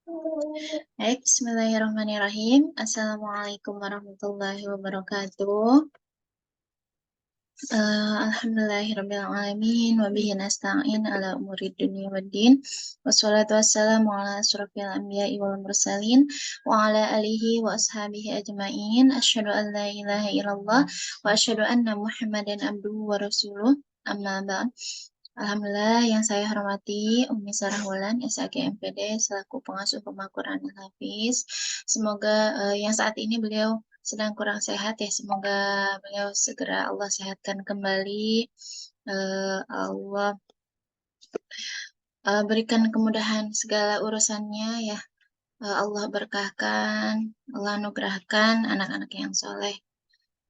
Baik, bismillahirrahmanirrahim. Assalamualaikum warahmatullahi wabarakatuh. Alhamdulillahirrabbilalamin. Wabihi nasta'in ala umuri dunia waddin. Wassalatu wassalamu ala asrafil anbiya'i wal mursalin. Wa ala alihi wa ashabihi ajma'in. Asyhadu an la ilaha illallah. Wa asyhadu anna muhammadan abduhu wa rasuluh. Amma ba'd. Alhamdulillah yang saya hormati Umi Sarah Wulan SAG MPD selaku pengasuh Rumah Quran Al-Hafiz. Semoga yang saat ini beliau sedang kurang sehat ya. Semoga beliau segera Allah sehatkan kembali. Allah berikan kemudahan segala urusannya ya. Allah berkahkan, Allah anugerahkan anak-anak yang soleh.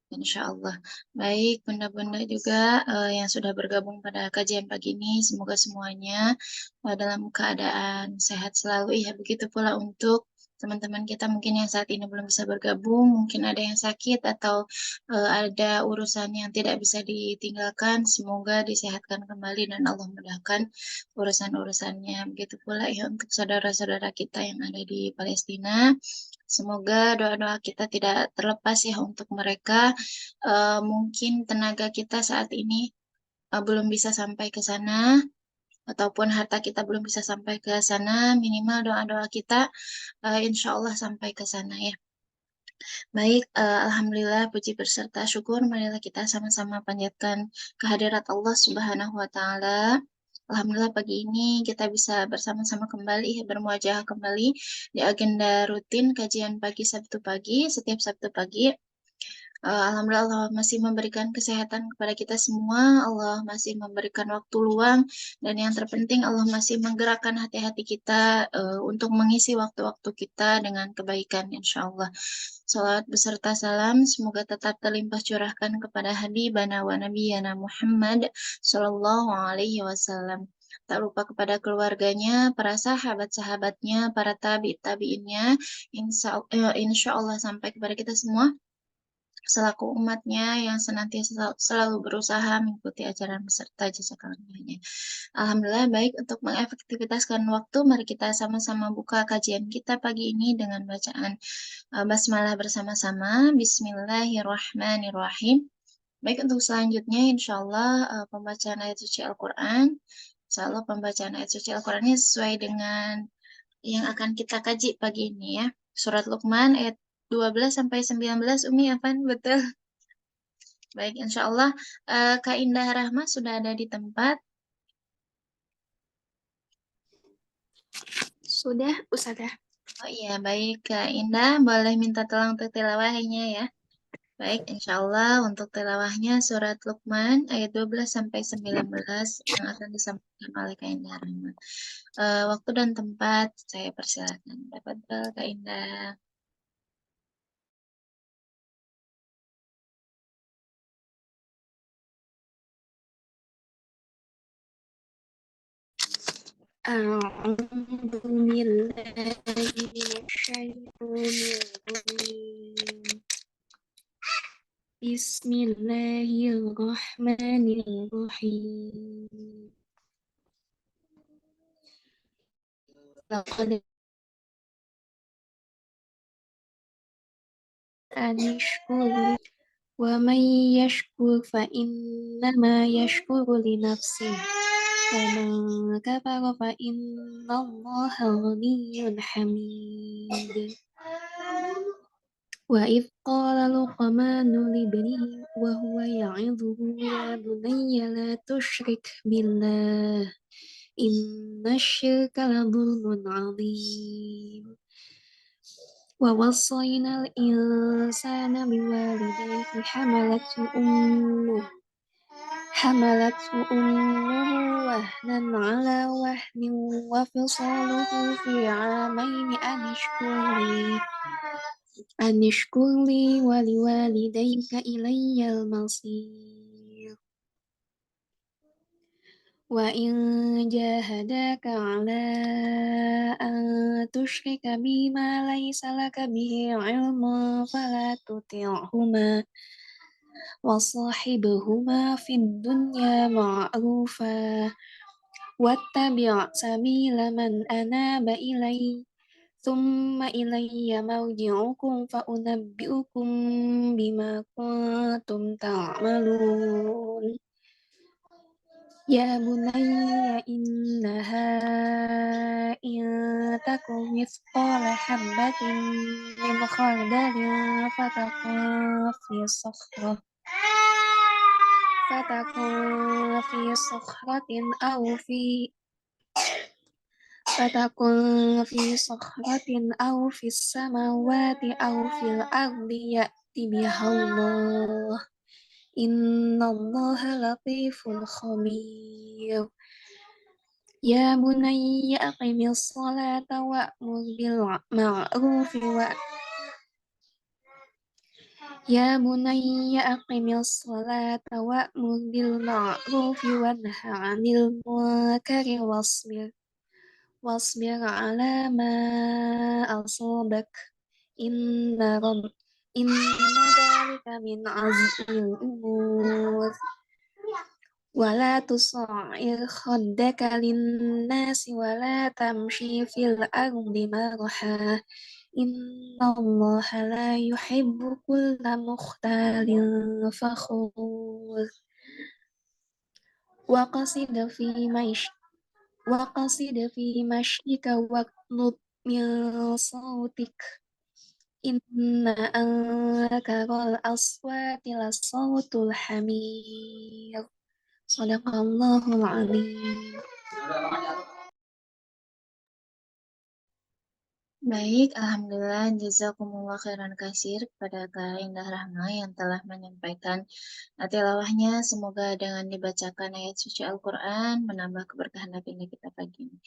Insya Allah. Baik, bunda-bunda juga yang sudah bergabung pada kajian pagi ini, semoga semuanya dalam keadaan sehat selalu. Ya, begitu pula untuk teman-teman kita mungkin yang saat ini belum bisa bergabung, mungkin ada yang sakit atau ada urusan yang tidak bisa ditinggalkan, semoga disehatkan kembali dan Allah mudahkan urusan-urusannya. Begitu pula ya untuk saudara-saudara kita yang ada di Palestina. Semoga doa-doa kita tidak terlepas ya untuk mereka. Mungkin tenaga kita saat ini belum bisa sampai ke sana, ataupun harta kita belum bisa sampai ke sana, minimal doa-doa kita insya Allah sampai ke sana ya. Baik, Alhamdulillah puji berserta syukur marilah kita sama-sama panjatkan kehadirat Allah Subhanahu wa Ta'ala. Alhamdulillah pagi ini kita bisa bersama-sama kembali, bermuajah kembali di agenda rutin kajian pagi Sabtu pagi, setiap Sabtu pagi. Alhamdulillah Allah masih memberikan kesehatan kepada kita semua, Allah masih memberikan waktu luang, dan yang terpenting Allah masih menggerakkan hati-hati kita untuk mengisi waktu-waktu kita dengan kebaikan insya Allah. Salawat beserta salam semoga tetap terlimpah curahkan kepada Habibana wa Nabiyana Muhammad Sallallahu Alaihi Wasallam. Tak lupa kepada keluarganya, para sahabat-sahabatnya, para tabi'innya, insya Allah sampai kepada kita semua selaku umatnya yang senantiasa selalu berusaha mengikuti ajaran beserta jasa karunia-Nya. Alhamdulillah baik untuk mengefektivitaskan waktu, mari kita sama-sama buka kajian kita pagi ini dengan bacaan basmalah bersama-sama. Bismillahirrahmanirrahim. Baik untuk selanjutnya insya Allah pembacaan ayat suci Al-Quran. Insya Allah pembacaan ayat suci Al-Qurannya sesuai dengan yang akan kita kaji pagi ini ya. Surat Luqman ayat 12 sampai 19 Umi Afan betul. Baik, insya Allah Kak Indah Rahma sudah ada di tempat. Sudah, Ustazah. Oh iya, baik Kak Indah, boleh minta tolong untuk tilawahnya ya. Baik, insya Allah untuk tilawahnya surat Luqman ayat 12 sampai 19 yang akan disampaikan oleh Kak Indah Rahma. Waktu dan tempat saya persilakan. Dapat Kak Indah. أعوذ بالله من الشيطان الرجيم بسم الله الرحمن الرحيم لقد أن اشكر ومن يشكر فإنما يشكر لنفسه ومن كفر فإن الله غني حميد وإذ قال لقمان لابنه وهو يعظه يا بني لا تشرك بالله إن الشرك لظلم عظيم ووصينا الإنسان بوالديه حملته أمه وهنا على وهن وفصاله في عامين أن اشكر لي ولوالديك إلي المصير وإن جاهداك على أن تشرك بي ما ليس لك به علم فلا تطعهما وصاحبهما في الدنيا معروفا واتبع سبيل من أناب إلي ثم إلي مرجعكم فأنبئكم بما كنتم تعملون يا بني إنها إن تكن مثقال حبة من خردل فتكن في صخرة أو في السماوات أو في الأرض يأت بها الله إن الله لطيف خبير يا بني أقم الصلاة وأمر بالمعروف وانه عن المنكر واصبر على ما أصابك إن رب إن ذلك من عزم الأمور ولا تصعر خدك للناس ولا تمشي في الأرض مرحا إن الله لا يحب كل مختال فخور وقصد في مشيك واغضض من صوتك إن أنكر الأصوات لصوت الحمير صدق الله العظيم. Baik, Alhamdulillah, jazakumullah khairan katsir kepada Kak Indah Rahma yang telah menyampaikan tilawahnya. Semoga dengan dibacakan ayat suci Al-Quran menambah keberkahan agenda kita pagi ini.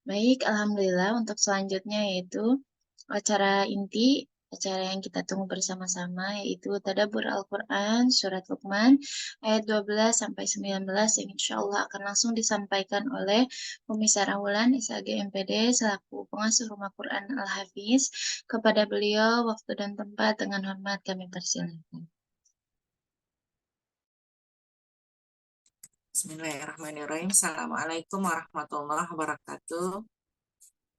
Baik, Alhamdulillah, untuk selanjutnya yaitu acara inti, acara yang kita tunggu bersama-sama yaitu Tadabbur Al-Quran Surat Luqman ayat 12 sampai 19 yang insya Allah akan langsung disampaikan oleh Umi Sarah SAG MPD selaku pengasuh Rumah Quran Al-Hafiz. Kepada beliau waktu dan tempat dengan hormat kami persilakan. Bismillahirrahmanirrahim. Assalamualaikum warahmatullahi wabarakatuh.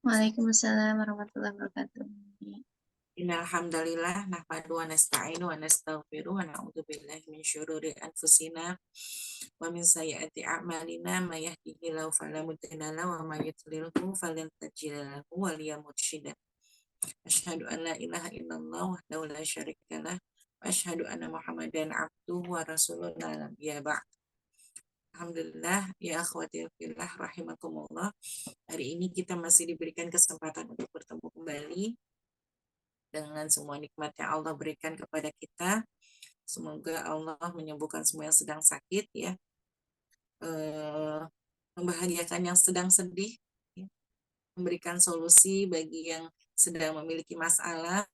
Waalaikumsalam warahmatullahi wabarakatuh. Innal hamdalillah nahmadu wa nasta'inu wa nastaghfiruh wa na'udzu billahi min syururi anfusina wa min sayyiati a'malina may yahdihillahu fala mudilla lahu wa may yudlilhu falan tajida lahu waliya mursyida. Asyhadu an la ilaha illallah wahdahu la syarika lah wa asyhadu anna Muhammadan abduhu wa rasuluhu la nabiyya ba'd. Alhamdulillah, ya akhwati fillah rahimakumullah. Hari ini kita masih diberikan kesempatan untuk bertemu kembali dengan semua nikmat yang Allah berikan kepada kita. Semoga Allah menyembuhkan semua yang sedang sakit, ya, membahagiakan yang sedang sedih, ya, memberikan solusi bagi yang sedang memiliki masalah,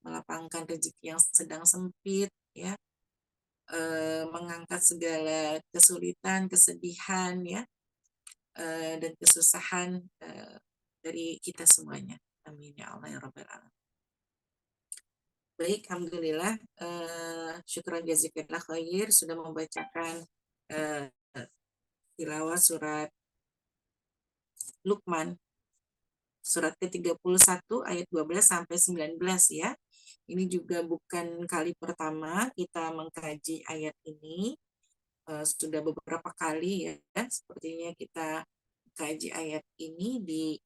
melapangkan rezeki yang sedang sempit, ya, mengangkat segala kesulitan, kesedihan, ya, dan kesusahan dari kita semuanya. Amin ya Allah ya Rabbal Alamin. Baik, alhamdulillah, syukran jazakallah khair sudah membacakan tilawah surat Luqman surat ke-31 ayat 12 sampai 19 ya. Ini juga bukan kali pertama kita mengkaji ayat ini. Sudah beberapa kali ya, sepertinya kita kaji ayat ini di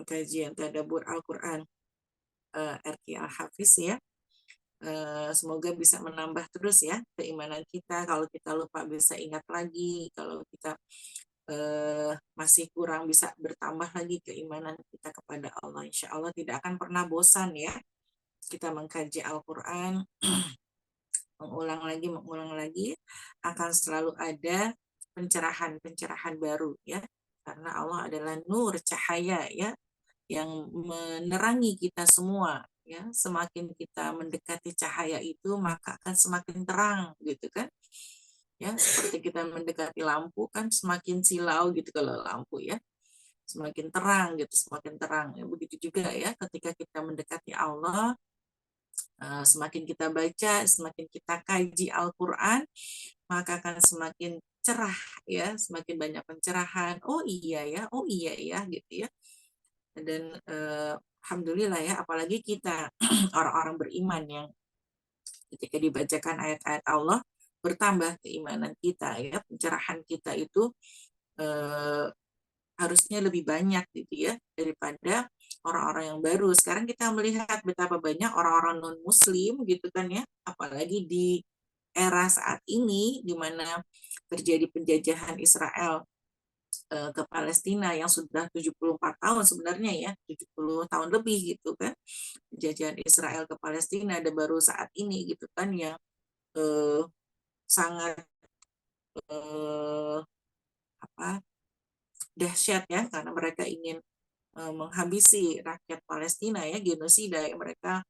kajian Tadabbur Al-Quran RQ Al-Hafiz ya. Semoga bisa menambah terus ya keimanan kita. Kalau kita lupa bisa ingat lagi, kalau kita masih kurang bisa bertambah lagi keimanan kita kepada Allah. Insya Allah tidak akan pernah bosan ya kita mengkaji Al-Quran, mengulang lagi, akan selalu ada pencerahan baru ya, karena Allah adalah nur, cahaya ya, yang menerangi kita semua ya. Semakin kita mendekati cahaya itu maka akan semakin terang gitu kan ya, seperti kita mendekati lampu kan semakin silau gitu kalau lampu ya, semakin terang gitu, semakin terang ya. Begitu juga ya ketika kita mendekati Allah, semakin kita baca, semakin kita kaji Al-Quran, maka akan semakin cerah ya, semakin banyak pencerahan. Oh iya ya gitu ya. Dan alhamdulillah ya, apalagi kita orang-orang beriman yang ketika dibacakan ayat-ayat Allah bertambah keimanan kita ya, pencerahan kita itu eh, harusnya lebih banyak gitu ya daripada orang-orang yang baru. Sekarang kita melihat betapa banyak orang-orang non muslim gitu kan ya, apalagi di era saat ini di mana terjadi penjajahan Israel ke Palestina yang sudah 74 tahun sebenarnya ya, 70 tahun lebih gitu kan. Penjajahan Israel ke Palestina ada baru saat ini gitu kan yang eh, sangat eh, apa dahsyat ya, karena mereka ingin menghabisi rakyat Palestina ya, genosida ya, mereka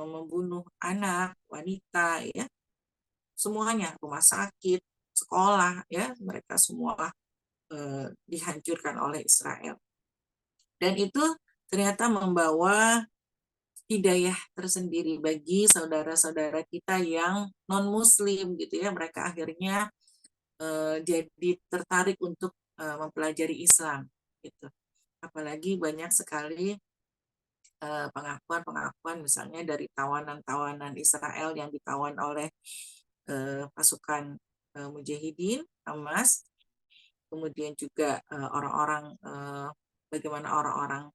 membunuh anak, wanita ya, semuanya, rumah sakit, sekolah ya, mereka semua dihancurkan oleh Israel. Dan itu ternyata membawa hidayah tersendiri bagi saudara-saudara kita yang non muslim gitu ya, mereka akhirnya jadi tertarik untuk mempelajari Islam gitu. Apalagi banyak sekali pengakuan-pengakuan misalnya dari tawanan-tawanan Israel yang ditawan oleh pasukan Mujahidin Hamas, kemudian juga orang-orang bagaimana orang-orang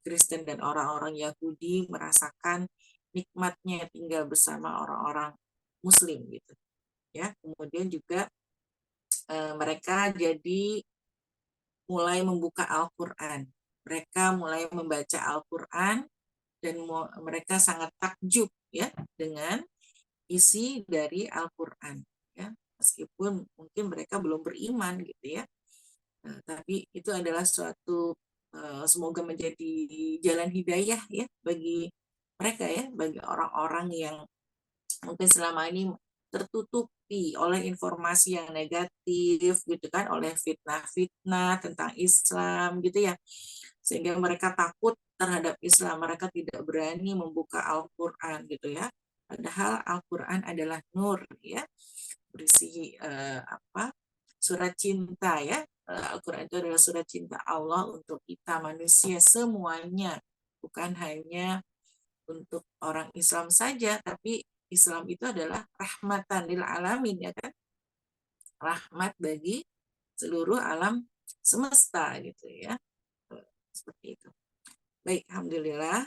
Kristen dan orang-orang Yahudi merasakan nikmatnya tinggal bersama orang-orang Muslim gitu ya. Kemudian juga mereka jadi mulai membuka Al-Quran. Mereka mulai membaca Al-Quran dan mereka sangat takjub ya dengan isi dari Al-Quran. Ya. Meskipun mungkin mereka belum beriman gitu ya. Tapi itu adalah suatu semoga menjadi jalan hidayah ya bagi mereka ya, bagi orang-orang yang mungkin selama ini tertutupi oleh informasi yang negatif gitu kan, oleh fitnah-fitnah tentang Islam gitu ya, sehingga mereka takut terhadap Islam, mereka tidak berani membuka Al-Quran gitu ya, padahal Al-Quran adalah nur ya, berisi surat cinta ya. Al-Quran itu adalah surat cinta Allah untuk kita manusia semuanya, bukan hanya untuk orang Islam saja, tapi Islam itu adalah rahmatan lil alamin ya kan, rahmat bagi seluruh alam semesta gitu ya, seperti itu. Baik, alhamdulillah.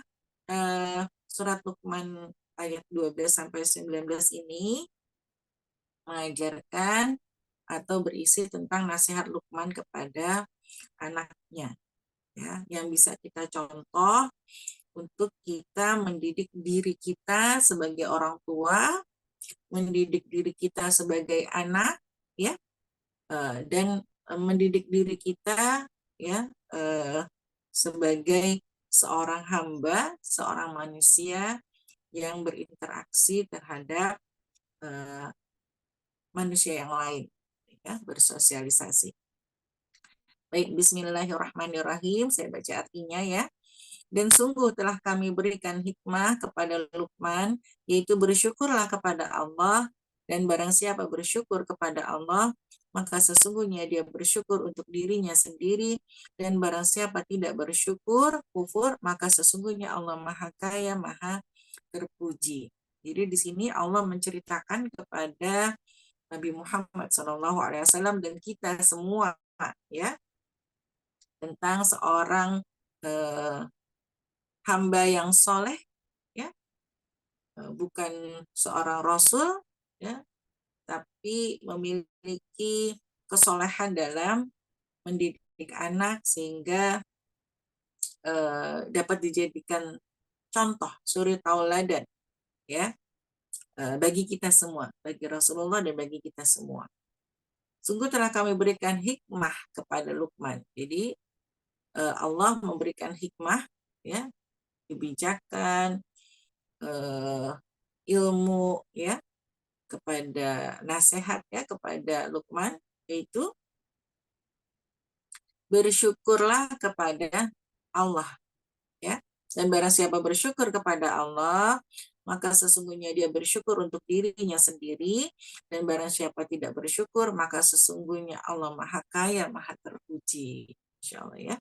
Surat Luqman ayat 12 sampai 19 ini mengajarkan atau berisi tentang nasihat Luqman kepada anaknya ya, yang bisa kita contoh untuk kita mendidik diri kita sebagai orang tua, mendidik diri kita sebagai anak ya, dan mendidik diri kita ya sebagai seorang hamba, seorang manusia yang berinteraksi terhadap manusia yang lain ya, bersosialisasi. Baik, bismillahirrahmanirrahim, saya baca artinya ya. Dan sungguh telah kami berikan hikmah kepada Luqman, yaitu bersyukurlah kepada Allah, dan barang siapa bersyukur kepada Allah, maka sesungguhnya dia bersyukur untuk dirinya sendiri, dan barang siapa tidak bersyukur, kufur, maka sesungguhnya Allah Maha Kaya, Maha Terpuji. Jadi di sini Allah menceritakan kepada Nabi Muhammad SAW dan kita semua ya, tentang seorang hamba yang soleh ya, bukan seorang rasul ya, tapi memiliki kesolehan dalam mendidik anak sehingga dapat dijadikan contoh suri tauladan ya, bagi kita semua, bagi Rasulullah dan bagi kita semua. Sungguh telah kami berikan hikmah kepada Luqman. Jadi Allah memberikan hikmah ya, kebijakan, ilmu ya, kepada nasihat ya kepada Luqman, yaitu bersyukurlah kepada Allah ya. Dan barang siapa bersyukur kepada Allah, maka sesungguhnya dia bersyukur untuk dirinya sendiri, dan barang siapa tidak bersyukur, maka sesungguhnya Allah Maha Kaya, Maha Terpuji. Insya Allah ya.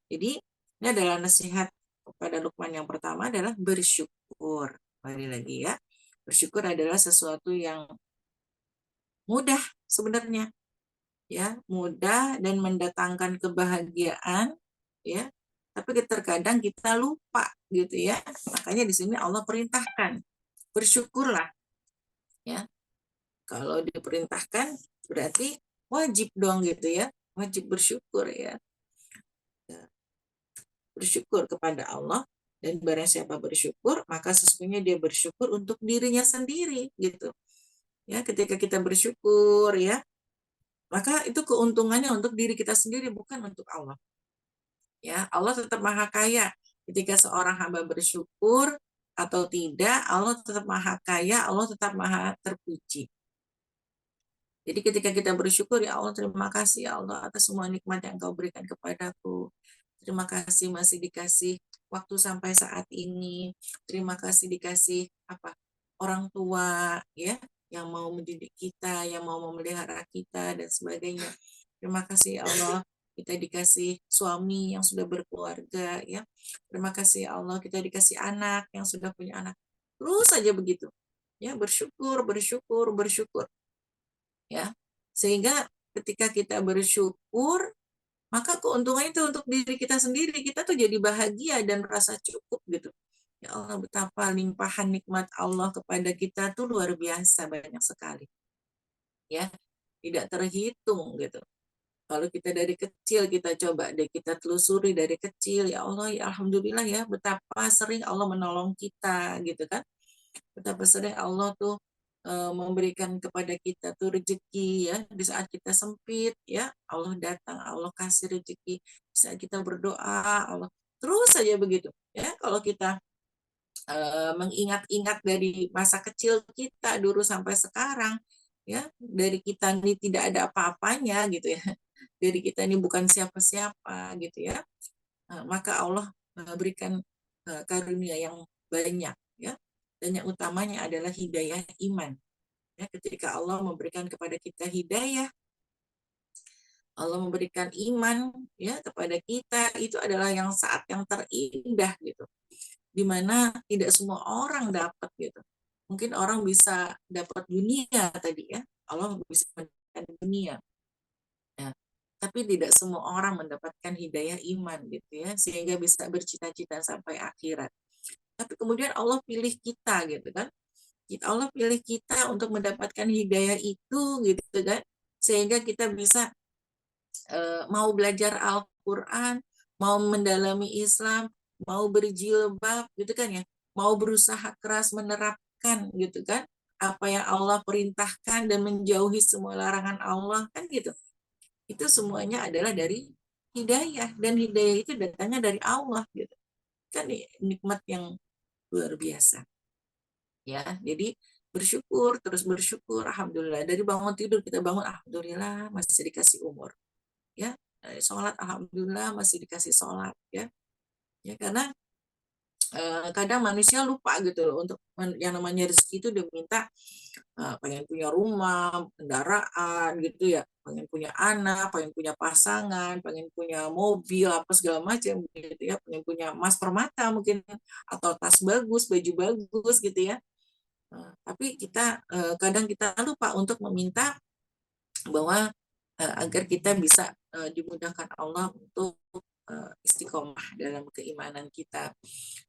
Jadi ini adalah nasihat kepada Luqman yang pertama adalah bersyukur. Kembali lagi ya, bersyukur adalah sesuatu yang mudah sebenarnya, ya, mudah dan mendatangkan kebahagiaan, ya. Tapi terkadang kita lupa gitu ya. Makanya di sini Allah perintahkan bersyukurlah, ya. Kalau diperintahkan berarti wajib dong gitu ya, wajib bersyukur ya. Bersyukur kepada Allah, dan barang siapa bersyukur maka sesungguhnya dia bersyukur untuk dirinya sendiri gitu ya. Ketika kita bersyukur ya, maka itu keuntungannya untuk diri kita sendiri, bukan untuk Allah ya. Allah tetap maha kaya. Ketika seorang hamba bersyukur atau tidak, Allah tetap maha kaya, Allah tetap maha terpuji. Jadi ketika kita bersyukur, ya Allah terima kasih ya Allah atas semua nikmat yang Engkau berikan kepadaku. Terima kasih masih dikasih waktu sampai saat ini. Terima kasih dikasih orang tua ya, yang mau mendidik kita, yang mau memelihara kita dan sebagainya. Terima kasih ya Allah kita dikasih suami yang sudah berkeluarga ya. Terima kasih ya Allah kita dikasih anak yang sudah punya anak. Terus saja begitu. Ya, bersyukur, bersyukur, bersyukur. Ya. Sehingga ketika kita bersyukur, maka keuntungan itu untuk diri kita sendiri. Kita tuh jadi bahagia dan merasa cukup gitu. Ya Allah, betapa limpahan nikmat Allah kepada kita tuh luar biasa, banyak sekali. Ya, tidak terhitung gitu. Kalau kita dari kecil, kita coba deh, kita telusuri dari kecil, ya Allah, ya Alhamdulillah ya, betapa sering Allah menolong kita gitu kan. Betapa sering Allah tuh memberikan kepada kita tuh rezeki ya, di saat kita sempit ya, Allah datang, Allah kasih rezeki. Di saat kita berdoa, Allah terus saja begitu ya. Kalau kita mengingat-ingat dari masa kecil kita dulu sampai sekarang ya, dari kita ini tidak ada apa-apanya gitu ya, dari kita ini bukan siapa-siapa gitu ya, maka Allah berikan karunia yang banyak ya, dan yang utamanya adalah hidayah iman ya. Ketika Allah memberikan kepada kita hidayah, Allah memberikan iman ya kepada kita, itu adalah yang saat yang terindah gitu, dimana tidak semua orang dapat gitu. Mungkin orang bisa dapat dunia tadi ya, Allah bisa mendapatkan dunia ya, tapi tidak semua orang mendapatkan hidayah iman gitu ya, sehingga bisa bercita-cita sampai akhirat. Tapi kemudian Allah pilih kita gitu kan, Allah pilih kita untuk mendapatkan hidayah itu gitu kan, sehingga kita bisa mau belajar Al-Quran, mau mendalami Islam, mau berjilbab gitu kan ya, mau berusaha keras menerapkan gitu kan apa yang Allah perintahkan dan menjauhi semua larangan Allah kan gitu. Itu semuanya adalah dari hidayah, dan hidayah itu datangnya dari Allah gitu. Kan nikmat yang luar biasa. Ya, jadi bersyukur, terus bersyukur, alhamdulillah. Dari bangun tidur kita bangun, alhamdulillah masih dikasih umur. Ya, sholat, alhamdulillah masih dikasih sholat. Ya, karena kadang manusia lupa gitu loh, untuk yang namanya rezeki itu dia minta pengen punya rumah, kendaraan gitu ya, pengen punya anak, pengen punya pasangan, pengen punya mobil apa segala macam gitu ya, pengen punya emas permata mungkin, atau tas bagus, baju bagus gitu ya. Tapi kita kadang kita lupa untuk meminta bahwa agar kita bisa dimudahkan Allah untuk istiqomah dalam keimanan kita,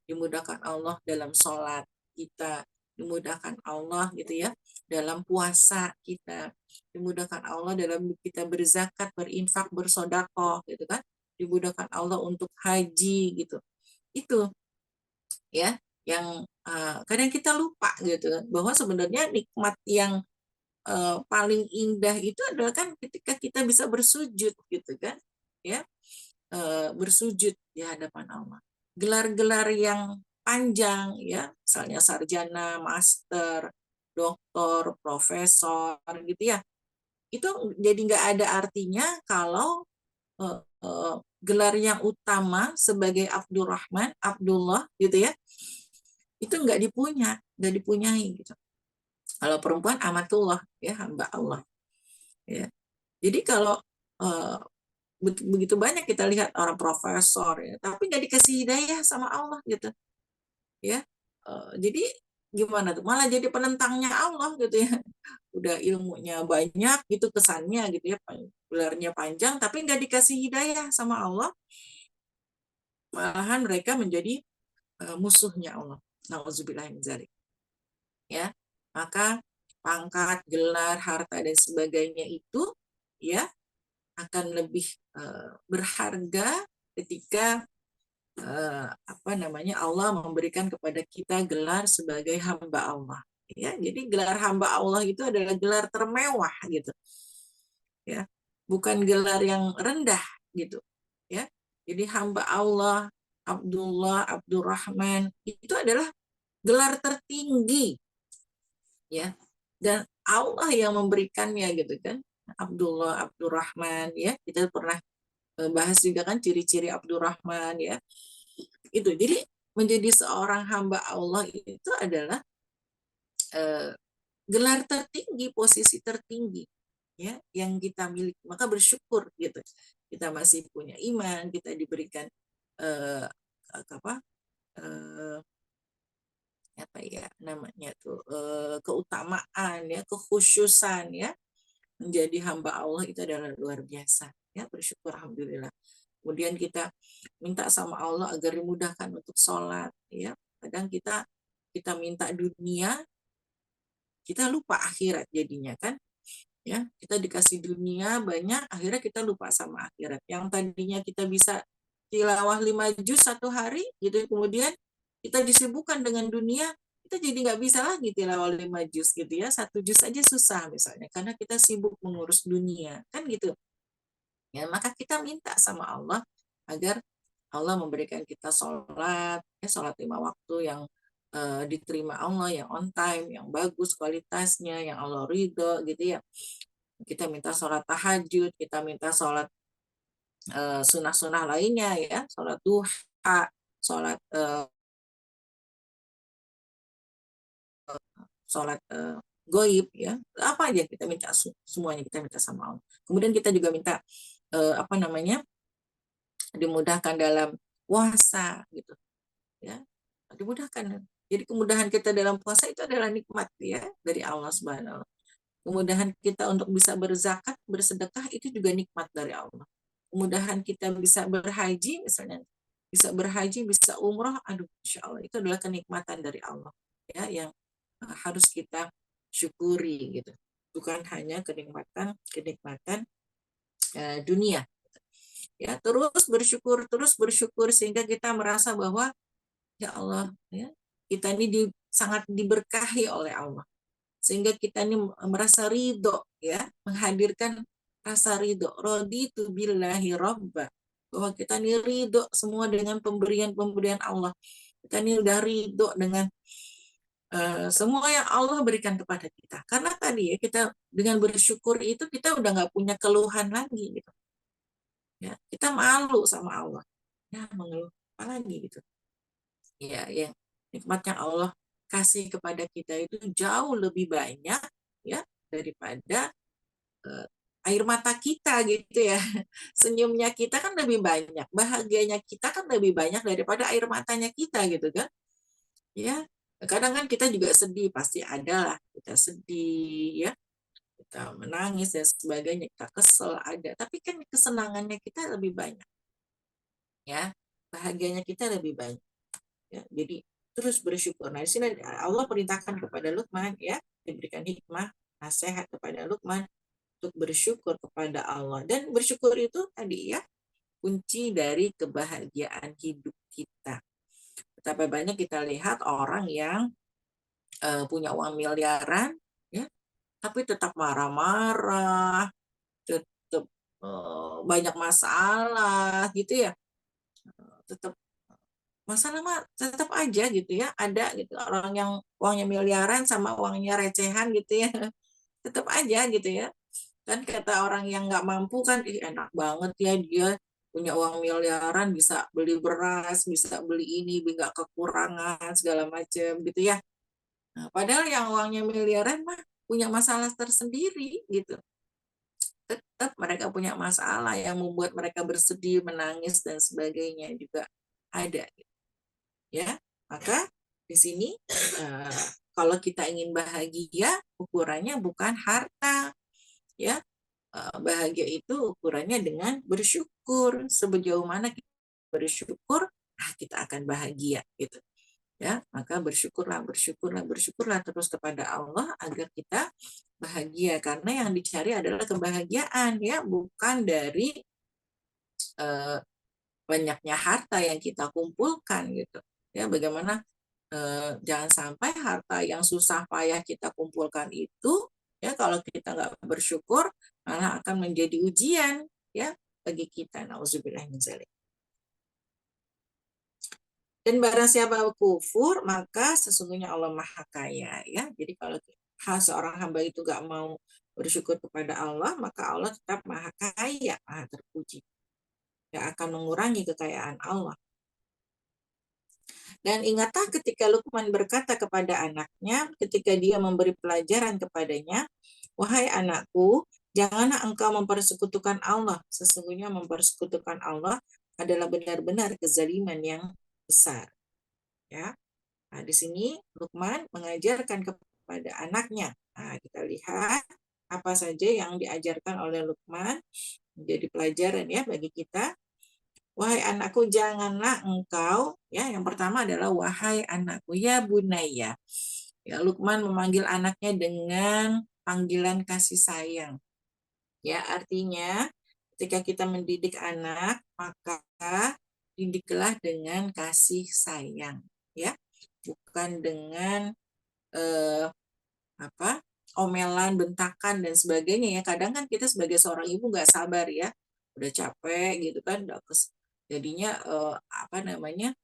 dimudahkan Allah dalam sholat kita, dimudahkan Allah gitu ya dalam puasa kita, dimudahkan Allah dalam kita berzakat, berinfak, bersodakoh gitu kan, dimudahkan Allah untuk haji gitu. Itu ya yang kadang kita lupa gitu, bahwa sebenarnya nikmat yang paling indah itu adalah kan ketika kita bisa bersujud gitu kan ya, bersujud di hadapan Allah. Gelar-gelar yang panjang ya, misalnya sarjana, master, doktor, profesor gitu ya, itu jadi nggak ada artinya kalau gelar yang utama sebagai Abdurrahman, Abdullah gitu ya, itu nggak dipunyai gitu. Kalau perempuan amatullah ya, hamba Allah ya. Jadi kalau begitu banyak kita lihat orang profesor ya, tapi nggak dikasih hidayah sama Allah gitu ya. Jadi gimana tuh, malah jadi penentangnya Allah gitu ya. Udah ilmunya banyak gitu kesannya gitu ya, gelarnya panjang tapi nggak dikasih hidayah sama Allah, malahan mereka menjadi musuhnya Allah. Nauzubillah min dzalik. Ya. Maka pangkat, gelar, harta dan sebagainya itu ya akan lebih berharga ketika Allah memberikan kepada kita gelar sebagai hamba Allah. Ya, jadi gelar hamba Allah itu adalah gelar termewah gitu. Ya, bukan gelar yang rendah gitu. Ya, jadi hamba Allah, Abdullah, Abdurrahman itu adalah gelar tertinggi, ya. Dan Allah yang memberikannya gitu kan. Abdullah, Abdurrahman, ya. Kita pernah bahas juga kan ciri-ciri Abdurrahman, ya. Itu. Jadi menjadi seorang hamba Allah itu adalah gelar tertinggi, posisi tertinggi ya yang kita miliki. Maka bersyukur gitu. Kita masih punya iman, kita diberikan eh, apa eh, apa ya namanya tuh keutamaan ya, kekhusyusan ya, menjadi hamba Allah itu adalah luar biasa ya. Bersyukur alhamdulillah. Kemudian kita minta sama Allah agar dimudahkan untuk sholat ya. Kadang kita minta dunia, kita lupa akhirat jadinya kan ya. Kita dikasih dunia banyak, akhirnya kita lupa sama akhirat. Yang tadinya kita bisa tilawah 5 juz satu hari gitu, kemudian kita disibukkan dengan dunia, kita jadi nggak bisa lagi tilawah 5 juz gitu ya. 1 juz aja susah misalnya karena kita sibuk mengurus dunia kan gitu ya. Maka kita minta sama Allah agar Allah memberikan kita sholat ya, sholat 5 waktu yang diterima Allah, yang on time, yang bagus kualitasnya, yang Allah ridho gitu ya. Kita minta sholat tahajud, kita minta sholat sunnah-sunnah lainnya ya, sholat duha, sholat sholat goib ya, apa aja kita minta, semuanya kita minta sama Allah. Kemudian kita juga minta dimudahkan dalam puasa gitu ya, dimudahkan. Jadi kemudahan kita dalam puasa itu adalah nikmat ya dari Allah Subhanahu. Kemudahan kita untuk bisa berzakat, bersedekah itu juga nikmat dari Allah. Kemudahan kita bisa berhaji misalnya, bisa berhaji, bisa umroh, aduh insya Allah itu adalah kenikmatan dari Allah ya, yang harus kita syukuri gitu. Bukan hanya kenikmatan dunia ya. Terus bersyukur sehingga kita merasa bahwa ya Allah ya, kita ini sangat diberkahi oleh Allah, sehingga kita ini merasa ridho ya, menghadirkan rasa ridho, raditu billahi robba, bahwa kita ini ridho semua dengan pemberian Allah. Kita ini udah ridho dengan semua yang Allah berikan kepada kita, karena tadi ya kita dengan bersyukur itu kita udah nggak punya keluhan lagi gitu ya. Kita malu sama Allah ya, mengeluh apa lagi gitu ya. Yang nikmat yang Allah kasih kepada kita itu jauh lebih banyak ya daripada air mata kita gitu ya. Senyumnya kita kan lebih banyak, bahagianya kita kan lebih banyak daripada air matanya kita gitu kan ya. Kadang kan kita juga sedih, pasti ada lah kita sedih ya, kita menangis dan sebagainya, kita kesel ada, tapi kan kesenangannya kita lebih banyak ya, bahagianya kita lebih banyak ya. Jadi terus bersyukur. Nah, di sini Allah perintahkan kepada Luqman ya, diberikan hikmah nasihat kepada Luqman untuk bersyukur kepada Allah. Dan bersyukur itu tadi ya, kunci dari kebahagiaan hidup kita. Betapa banyak kita lihat orang yang punya uang miliaran ya, tapi tetap marah-marah, tetap banyak masalah gitu ya. Tetap masalah mah tetap aja gitu ya, ada gitu orang yang uangnya miliaran sama uangnya recehan gitu ya. Tetap aja gitu ya. Kan kata orang yang nggak mampu kan, enak banget ya dia punya uang miliaran, bisa beli beras, bisa beli ini, nggak kekurangan segala macam gitu ya. Nah, padahal yang uangnya miliaran mah punya masalah tersendiri gitu tetap mereka punya masalah yang membuat mereka bersedih, menangis dan sebagainya juga ada, ya. Maka di sini kalau kita ingin bahagia, ukurannya bukan harta, ya. Bahagia itu ukurannya dengan bersyukur. Sejauh mana kita bersyukur, kita akan bahagia, gitu. Ya, maka bersyukurlah terus kepada Allah agar kita bahagia, karena yang dicari adalah kebahagiaan, ya, bukan dari banyaknya harta yang kita kumpulkan, gitu. Ya, bagaimana jangan sampai harta yang susah payah kita kumpulkan itu, ya, kalau kita nggak bersyukur malah akan menjadi ujian, ya, bagi kita. Nauzubillah min dzalik. Dan barang siapa kufur, maka sesungguhnya Allah Maha Kaya, ya. Jadi kalau seorang hamba itu nggak mau bersyukur kepada Allah, maka Allah tetap Maha Kaya, Maha terpuji. Nggak akan mengurangi kekayaan Allah. Dan ingatlah ketika Luqman berkata kepada anaknya, ketika dia memberi pelajaran kepadanya, wahai anakku, janganlah engkau mempersekutukan Allah. Sesungguhnya mempersekutukan Allah adalah benar-benar kezaliman yang besar. Ya. Nah, di sini Luqman mengajarkan kepada anaknya. Nah, kita lihat apa saja yang diajarkan oleh Luqman menjadi pelajaran, ya, bagi kita. Wahai anakku, janganlah engkau, ya, yang pertama adalah wahai anakku, ya bunaya. Ya, Luqman memanggil anaknya dengan panggilan kasih sayang. Ya, artinya ketika kita mendidik anak, maka didiklah dengan kasih sayang, ya. Bukan dengan omelan, bentakan dan sebagainya, ya. Kadang kan kita sebagai seorang ibu nggak sabar, ya, udah capek gitu kan, jadinya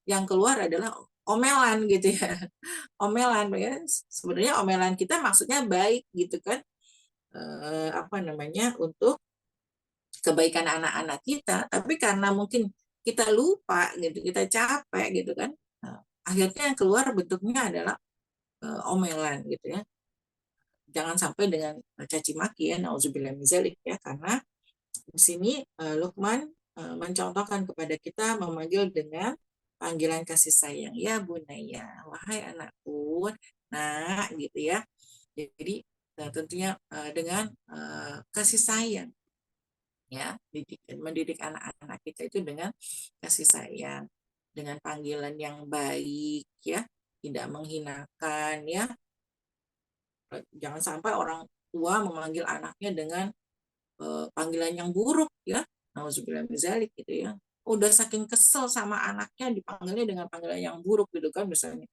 yang keluar adalah omelan gitu, ya. Omelan, ya, sebenarnya omelan kita maksudnya baik gitu kan, untuk kebaikan anak-anak kita, tapi karena mungkin kita lupa gitu, kita capek gitu kan, akhirnya yang keluar bentuknya adalah omelan gitu, ya. Jangan sampai dengan caci maki, ya, nauzubillah min dzalik, ya, karena di sini Luqman mencontohkan kepada kita, memanggil dengan panggilan kasih sayang, ya bunaya, wahai anakku, nak, gitu, ya. Jadi tentunya dengan kasih sayang, ya, mendidik anak-anak kita itu dengan kasih sayang, dengan panggilan yang baik, ya, tidak menghinakan, ya. Jangan sampai orang tua memanggil anaknya dengan panggilan yang buruk, ya. Nauzubillah min dzalik, gitu, ya. Udah saking kesel sama anaknya dipanggilnya dengan panggilan yang buruk gitu kan, misalnya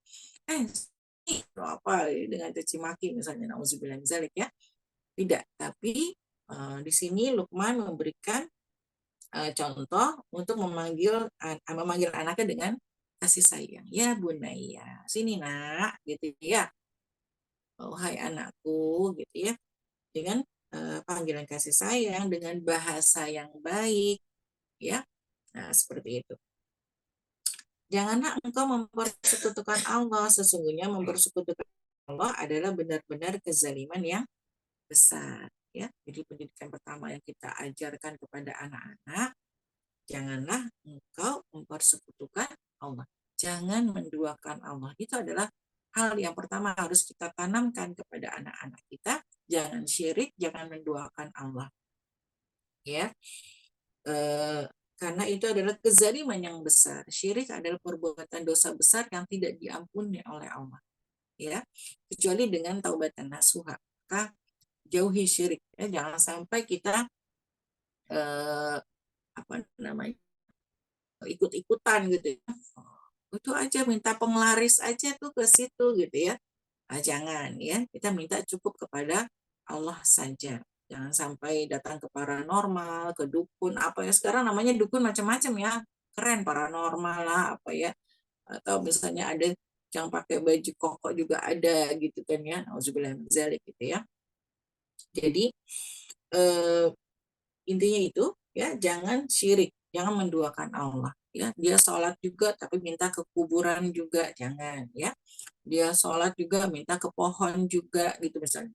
apa dengan caci maki misalnya, nauzubillah min dzalik, ya. Tidak, tapi di sini Luqman memberikan contoh untuk memanggil anaknya dengan kasih sayang, ya bunaya, sini nak, gitu, ya, wahai anakku, gitu, ya, dengan panggilan kasih sayang, dengan bahasa yang baik, ya. Nah, seperti itu. Janganlah engkau mempersekutukan Allah, sesungguhnya mempersekutukan Allah adalah benar-benar kezaliman yang besar, ya. Jadi pendidikan pertama yang kita ajarkan kepada anak-anak, janganlah engkau mempersekutukan Allah. Jangan menduakan Allah. Itu adalah hal yang pertama harus kita tanamkan kepada anak-anak kita. Jangan syirik, jangan menduakan Allah, ya. Karena itu adalah kezaliman yang besar. Syirik adalah perbuatan dosa besar yang tidak diampuni oleh Allah, ya, kecuali dengan taubatan nasuha. Maka jauhi syirik, ya. Jangan sampai kita ikut-ikutan gitu, ya. Itu aja minta penglaris aja tuh ke situ gitu, ya. Nah, jangan, ya. Kita minta cukup kepada Allah saja. Jangan sampai datang ke paranormal, ke dukun, apa ya sekarang namanya dukun macam-macam, ya. Keren, paranormal lah, apa ya. Atau misalnya ada yang pakai baju koko juga ada gitu kan, ya. Nauzubillah min dzalik, gitu, ya. Jadi intinya itu, ya, jangan syirik, jangan menduakan Allah, ya. Dia sholat juga tapi minta ke kuburan juga, jangan, ya. Dia sholat juga minta ke pohon juga gitu misalnya.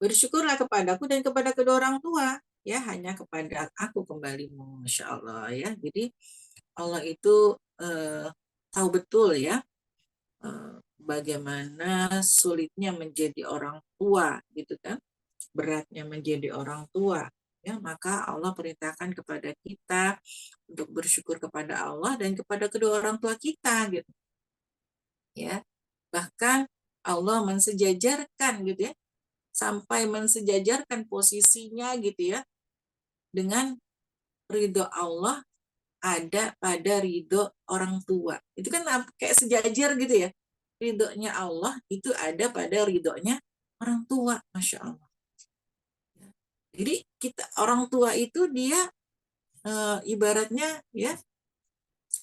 Bersyukurlah kepadaku dan kepada kedua orang tua, ya, hanya kepada aku kembalimu. Masya Allah, ya. Jadi Allah itu tahu betul, ya, bagaimana sulitnya menjadi orang tua, gitu kan, beratnya menjadi orang tua, ya. Maka Allah perintahkan kepada kita untuk bersyukur kepada Allah dan kepada kedua orang tua kita, gitu, ya. Bahkan Allah mensejajarkan, gitu ya, sampai mensejajarkan posisinya, gitu ya, dengan ridho Allah ada pada ridho orang tua. Itu kan kayak sejajar gitu ya. Ridhonya Allah itu ada pada ridhonya orang tua. Masya Allah. Jadi kita orang tua itu dia ibaratnya, ya,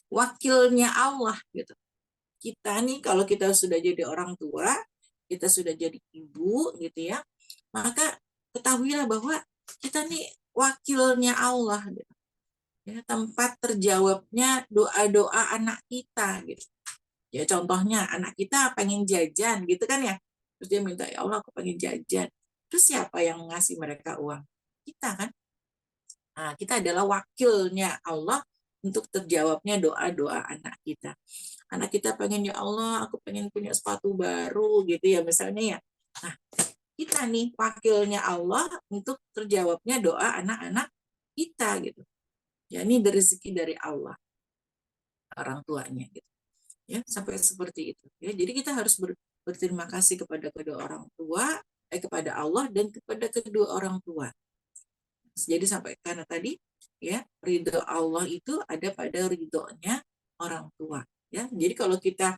wakilnya Allah gitu. Kita nih kalau kita sudah jadi orang tua, kita sudah jadi ibu gitu ya, maka ketahuilah bahwa kita nih wakilnya Allah gitu. Ya, tempat terjawabnya doa-doa anak kita gitu. Ya contohnya anak kita pengen jajan gitu kan ya. Terus dia minta, ya Allah aku pengen jajan. Terus siapa yang ngasih mereka uang? Kita kan. Nah, kita adalah wakilnya Allah untuk terjawabnya doa-doa anak kita. Anak kita pengen, ya Allah aku pengen punya sepatu baru gitu ya misalnya ya. Nah, kita nih wakilnya Allah untuk terjawabnya doa anak-anak kita gitu. Ya ini rezeki dari Allah, orang tuanya gitu. Ya, sampai seperti itu. Ya, jadi kita harus berterima kasih kepada kedua orang tua, kepada Allah dan kepada kedua orang tua. Jadi sampai karena tadi, ya, ridho Allah itu ada pada ridhonya orang tua. Ya, jadi kalau kita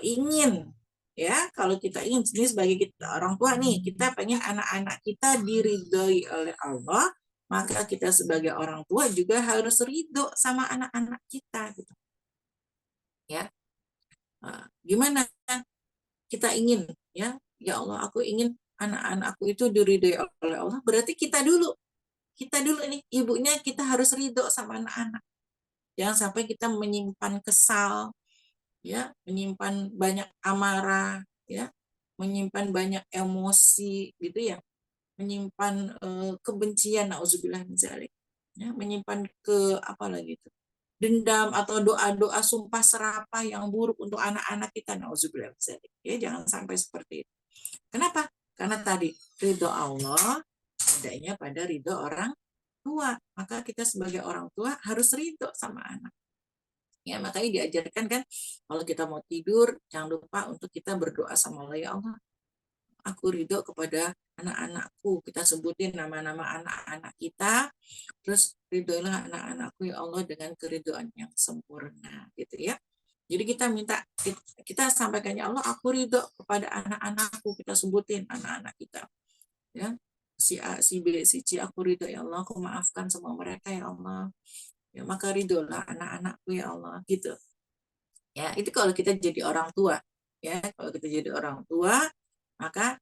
ingin, ya, kalau kita ingin ini sebagai kita orang tua nih, kita pengen anak-anak kita diridhoi oleh Allah, maka kita sebagai orang tua juga harus ridho sama anak-anak kita gitu. Ya. Gimana kita ingin, ya, ya Allah aku ingin anak-anakku itu diridhoi oleh Allah, berarti kita dulu nih ibunya kita harus ridho sama anak-anak. Jangan sampai kita menyimpan kesal, ya, menyimpan banyak amarah, ya, menyimpan banyak emosi gitu ya, menyimpan kebencian, nauzubillah min dzalik, ya, menyimpan apa lagi itu, dendam atau doa-doa sumpah serapah yang buruk untuk anak-anak kita, nauzubillah min dzalik, ya, jangan sampai seperti itu. Kenapa? Karena tadi ridho Allah adanya pada ridho orang tua, maka kita sebagai orang tua harus ridho sama anak. Ya, makanya diajarkan kan kalau kita mau tidur jangan lupa untuk kita berdoa sama Allah, ya Allah aku ridho kepada anak-anakku, kita sebutin nama-nama anak-anak kita, terus ridhoilah anak-anakku ya Allah dengan keridhoan yang sempurna gitu ya. Jadi kita minta, kita sampaikan, ya Allah aku ridho kepada anak-anakku, kita sebutin anak-anak kita, ya, si A, si B, si C, aku ridho ya Allah, aku maafkan semua mereka ya Allah, ya maka ridholah anak-anakku ya Allah gitu. Ya, itu kalau kita jadi orang tua. Ya, kalau kita jadi orang tua, maka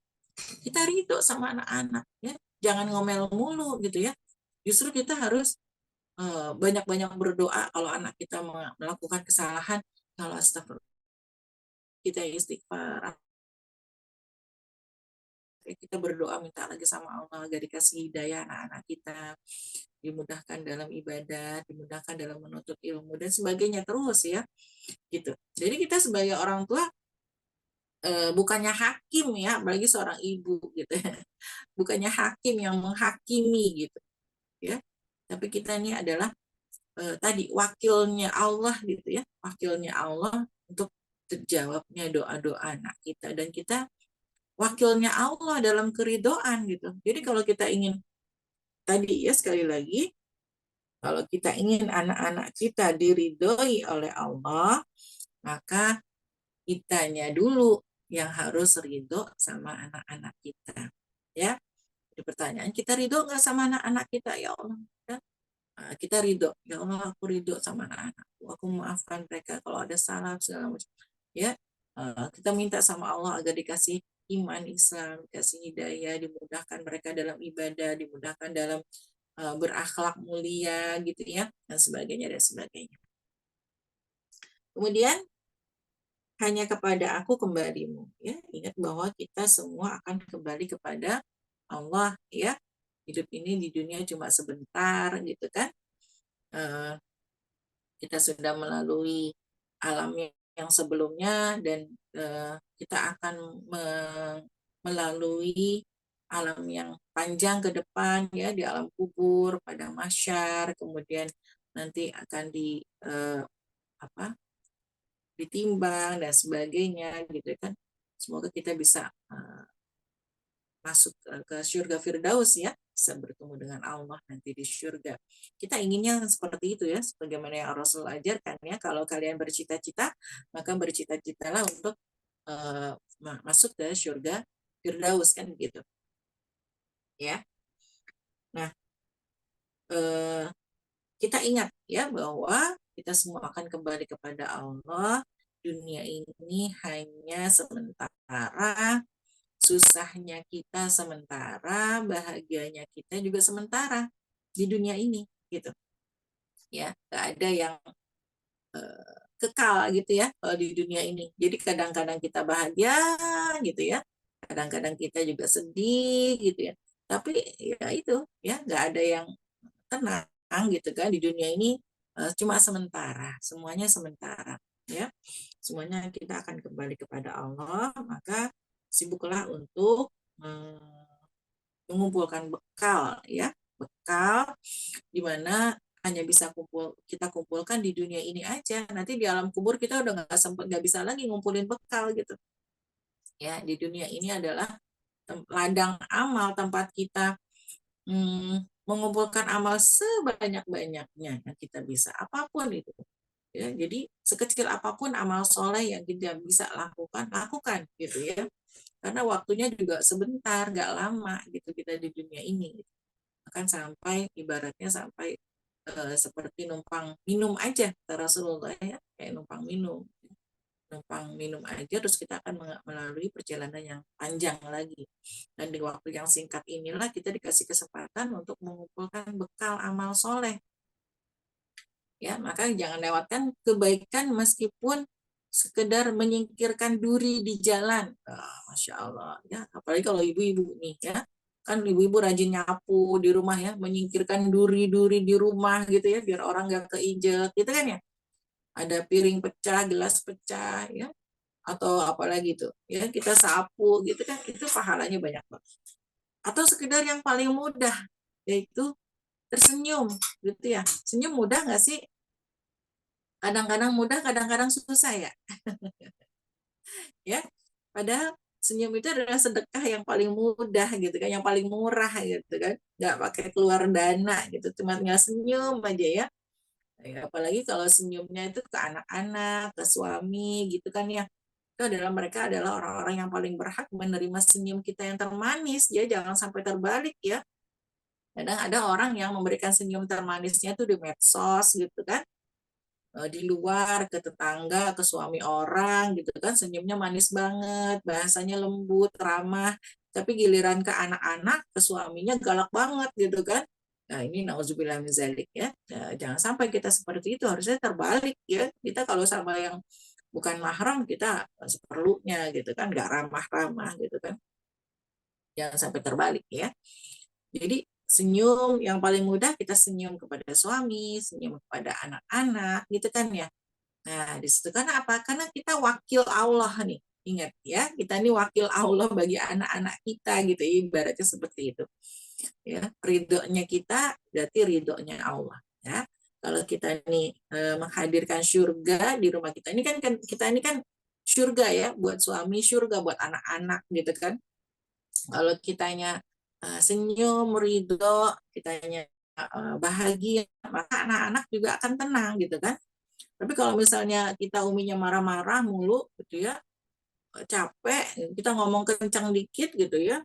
kita ridho sama anak-anak. Ya, jangan ngomel mulu gitu ya. Justru kita harus banyak-banyak berdoa kalau anak kita melakukan kesalahan. Kalau astagfirullah, kita istighfar. Kita berdoa minta lagi sama Allah agar dikasih hidayah anak-anak kita, dimudahkan dalam ibadah, dimudahkan dalam menuntut ilmu dan sebagainya terus ya. Gitu. Jadi kita sebagai orang tua bukannya hakim ya, apalagi seorang ibu gitu ya. Bukannya hakim yang menghakimi gitu ya. Tapi kita ini adalah tadi wakilnya Allah gitu ya, wakilnya Allah untuk terjawabnya doa-doa anak kita, dan kita wakilnya Allah dalam keridhaan gitu. Jadi kalau kita ingin tadi ya sekali lagi, kalau kita ingin anak-anak kita diridhoi oleh Allah, maka kitanya dulu yang harus ridho sama anak-anak kita. Ya, jadi pertanyaan, kita ridho nggak sama anak-anak kita ya Allah? Ya, kita ridho, ya Allah aku ridho sama anak-anakku, aku maafkan mereka kalau ada salah segala macam. Ya, kita minta sama Allah agar dikasih iman Islam, dikasih hidayah, dimudahkan mereka dalam ibadah, dimudahkan dalam berakhlak mulia gitu ya, dan sebagainya dan sebagainya. Kemudian hanya kepada aku kembalimu, ya, ingat bahwa kita semua akan kembali kepada Allah ya. Hidup ini di dunia cuma sebentar gitu kan. Kita sudah melalui alam yang sebelumnya dan kita akan melalui alam yang panjang ke depan ya, di alam kubur, pada mahsyar, kemudian nanti akan ditimbang dan sebagainya gitu kan. Semoga kita bisa masuk ke surga Firdaus ya, bisa bertemu dengan Allah nanti di surga. Kita inginnya seperti itu ya, sebagaimana yang Rasul ajarkan ya, kalau kalian bercita-cita, maka bercita-citalah untuk masuk ke surga Firdaus kan gitu. Ya. Nah, kita ingat ya bahwa kita semua akan kembali kepada Allah. Dunia ini hanya sementara, susahnya kita sementara, bahagianya kita juga sementara di dunia ini gitu ya. Gak ada yang kekal gitu ya kalau di dunia ini. Jadi kadang-kadang kita bahagia gitu ya, kadang-kadang kita juga sedih gitu ya. Tapi ya itu ya, nggak ada yang tenang gitu kan di dunia ini. Cuma sementara, semuanya sementara ya. Semuanya kita akan kembali kepada Allah, maka sibuklah untuk mengumpulkan bekal ya, bekal di mana hanya bisa kita kumpulkan di dunia ini aja. Nanti di alam kubur kita udah nggak bisa lagi ngumpulin bekal gitu ya. Di dunia ini adalah ladang amal, tempat kita mengumpulkan amal sebanyak-banyaknya yang kita bisa, apapun itu ya. Jadi sekecil apapun amal soleh yang kita bisa lakukan gitu ya, karena waktunya juga sebentar, nggak lama gitu kita di dunia ini. Akan sampai ibaratnya sampai seperti numpang minum aja Rasulullah ya, kayak numpang minum aja, terus kita akan melalui perjalanan yang panjang lagi, dan di waktu yang singkat inilah kita dikasih kesempatan untuk mengumpulkan bekal amal soleh ya. Maka jangan lewatkan kebaikan meskipun sekedar menyingkirkan duri di jalan. Masya Allah ya, apalagi kalau ibu-ibu nih ya, kan ibu-ibu rajin nyapu di rumah ya, menyingkirkan duri-duri di rumah gitu ya, biar orang nggak keinjek gitu kan ya. Ada piring pecah, gelas pecah ya, atau apalagi itu ya, kita sapu gitu kan, itu pahalanya banyak banget. Atau sekedar yang paling mudah, yaitu tersenyum gitu ya. Senyum mudah nggak sih? Kadang-kadang mudah, kadang-kadang susah ya. Ya, padahal senyum itu adalah sedekah yang paling mudah gitu kan, yang paling murah gitu kan, nggak pakai keluar dana gitu, cuma tinggal senyum aja ya. Apalagi kalau senyumnya itu ke anak-anak, ke suami gitu kan ya, itu adalah mereka adalah orang-orang yang paling berhak menerima senyum kita yang termanis ya, jangan sampai terbalik ya. Kadang ada orang yang memberikan senyum termanisnya tuh di medsos gitu kan, di luar, ke tetangga, ke suami orang gitu kan, senyumnya manis banget, bahasanya lembut, ramah, tapi giliran ke anak-anak, ke suaminya galak banget gitu kan. Nah, ini nauzubillah min zalik ya. Nah, jangan sampai kita seperti itu, harusnya terbalik ya. Kita kalau sama yang bukan mahram, kita seperlunya gitu kan, nggak ramah-ramah gitu kan. Jangan sampai terbalik ya. Jadi senyum yang paling mudah, kita senyum kepada suami, senyum kepada anak-anak gitu kan ya. Nah, di situ karena apa? Karena kita wakil Allah nih. Ingat ya, kita ini wakil Allah bagi anak-anak kita gitu, ibaratnya seperti itu. Ya, ridhonya kita berarti ridhonya Allah ya. Kalau kita ini menghadirkan surga di rumah kita ini kan, kita ini kan surga ya, buat suami, surga buat anak-anak gitu kan. Kalau kitanya senyum, ridho, kitanya bahagia, maka anak-anak juga akan tenang gitu kan. Tapi kalau misalnya kita uminya marah-marah mulu gitu ya, capek, kita ngomong kencang dikit gitu ya,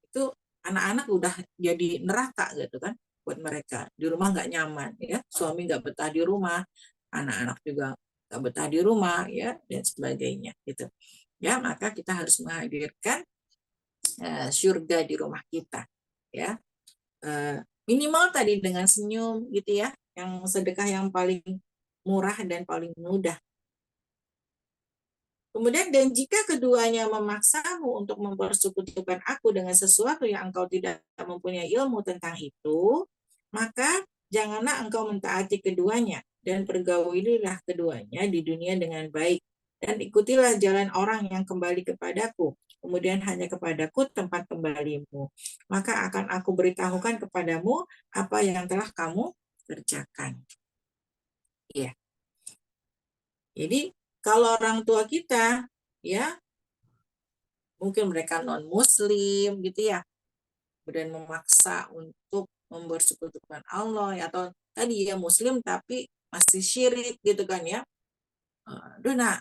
itu anak-anak udah jadi neraka gitu kan buat mereka. Di rumah nggak nyaman ya, suami nggak betah di rumah, anak-anak juga nggak betah di rumah ya, dan sebagainya gitu. Ya, maka kita harus menghadirkan surga di rumah kita ya. Minimal tadi dengan senyum gitu ya, yang sedekah yang paling murah dan paling mudah. Kemudian, dan jika keduanya memaksamu untuk mempersekutukan aku dengan sesuatu yang engkau tidak mempunyai ilmu tentang itu, maka janganlah engkau mentaati keduanya, dan pergaulilah keduanya di dunia dengan baik, dan ikutilah jalan orang yang kembali kepadaku, kemudian hanya kepadaku tempat kembalimu. Maka akan aku beritahukan kepadamu apa yang telah kamu kerjakan. Ya. Jadi kalau orang tua kita, ya, mungkin mereka non muslim gitu ya, kemudian memaksa untuk mempersekutukan Allah, ya, atau tadi ya muslim tapi masih syirik gitu kan ya. Aduh nak,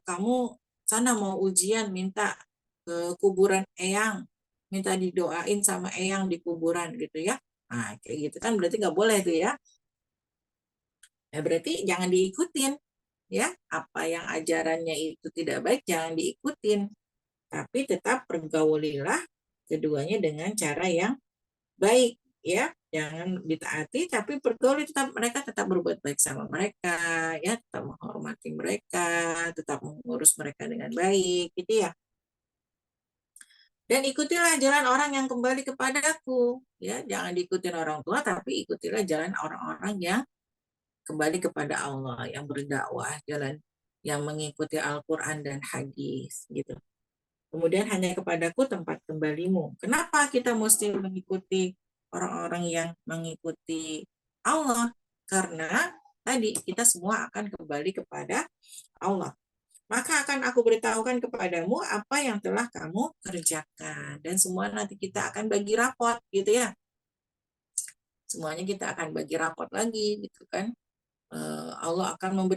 kamu sana mau ujian, minta ke kuburan eyang, minta didoain sama eyang di kuburan gitu ya. Nah kayak gitu kan berarti nggak boleh tuh ya. Ya berarti jangan diikutin ya, apa yang ajarannya itu tidak baik jangan diikutin, tapi tetap pergaulilah keduanya dengan cara yang baik ya, jangan ditaati tapi pergauli, tetap mereka tetap berbuat baik sama mereka ya, tetap menghormati mereka, tetap mengurus mereka dengan baik gitu ya. Dan ikutilah jalan orang yang kembali kepadaku ya, jangan diikutin orang tua tapi ikutilah jalan orang-orang yang kembali kepada Allah, yang berdakwah, jalan yang mengikuti Al-Quran dan hadis gitu. Kemudian hanya kepadaku tempat kembalimu. Kenapa kita mesti mengikuti orang-orang yang mengikuti Allah? Karena tadi kita semua akan kembali kepada Allah. Maka akan aku beritahukan kepadamu apa yang telah kamu kerjakan. Dan semua nanti kita akan bagi rapot gitu ya. Semuanya kita akan bagi rapot lagi gitu kan. Allah akan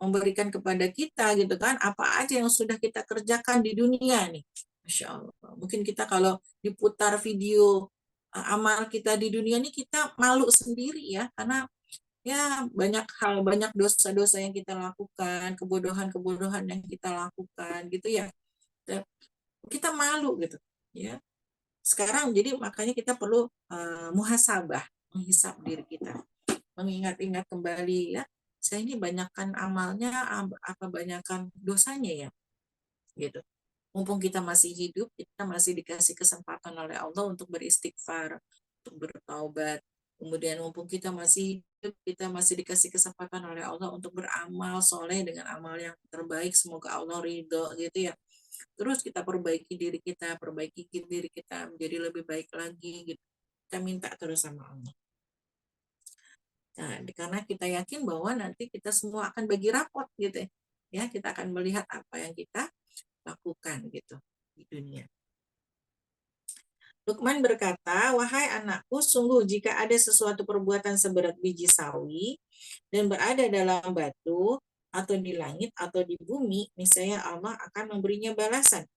memberikan kepada kita gitu kan apa aja yang sudah kita kerjakan di dunia nih. Masya Allah. Mungkin kita kalau diputar video amal kita di dunia nih kita malu sendiri ya, karena ya banyak hal, banyak dosa-dosa yang kita lakukan, kebodohan-kebodohan yang kita lakukan gitu ya. Kita malu gitu ya. Sekarang jadi makanya kita perlu muhasabah, menghisap diri kita, mengingat-ingat kembali ya, saya ini banyakkan amalnya apa banyakkan dosanya ya gitu. Mumpung kita masih hidup, kita masih dikasih kesempatan oleh Allah untuk beristighfar, untuk bertaubat. Kemudian mumpung kita masih hidup, kita masih dikasih kesempatan oleh Allah untuk beramal soleh dengan amal yang terbaik, semoga Allah ridho gitu ya. Terus kita perbaiki diri kita menjadi lebih baik lagi gitu. Kita minta terus sama Allah. Nah, karena kita yakin bahwa nanti kita semua akan bagi rapot gitu ya. Kita akan melihat apa yang kita lakukan gitu di dunia. Luqman berkata, wahai anakku, sungguh jika ada sesuatu perbuatan seberat biji sawi dan berada dalam batu atau di langit atau di bumi, niscaya Allah akan memberinya balasan.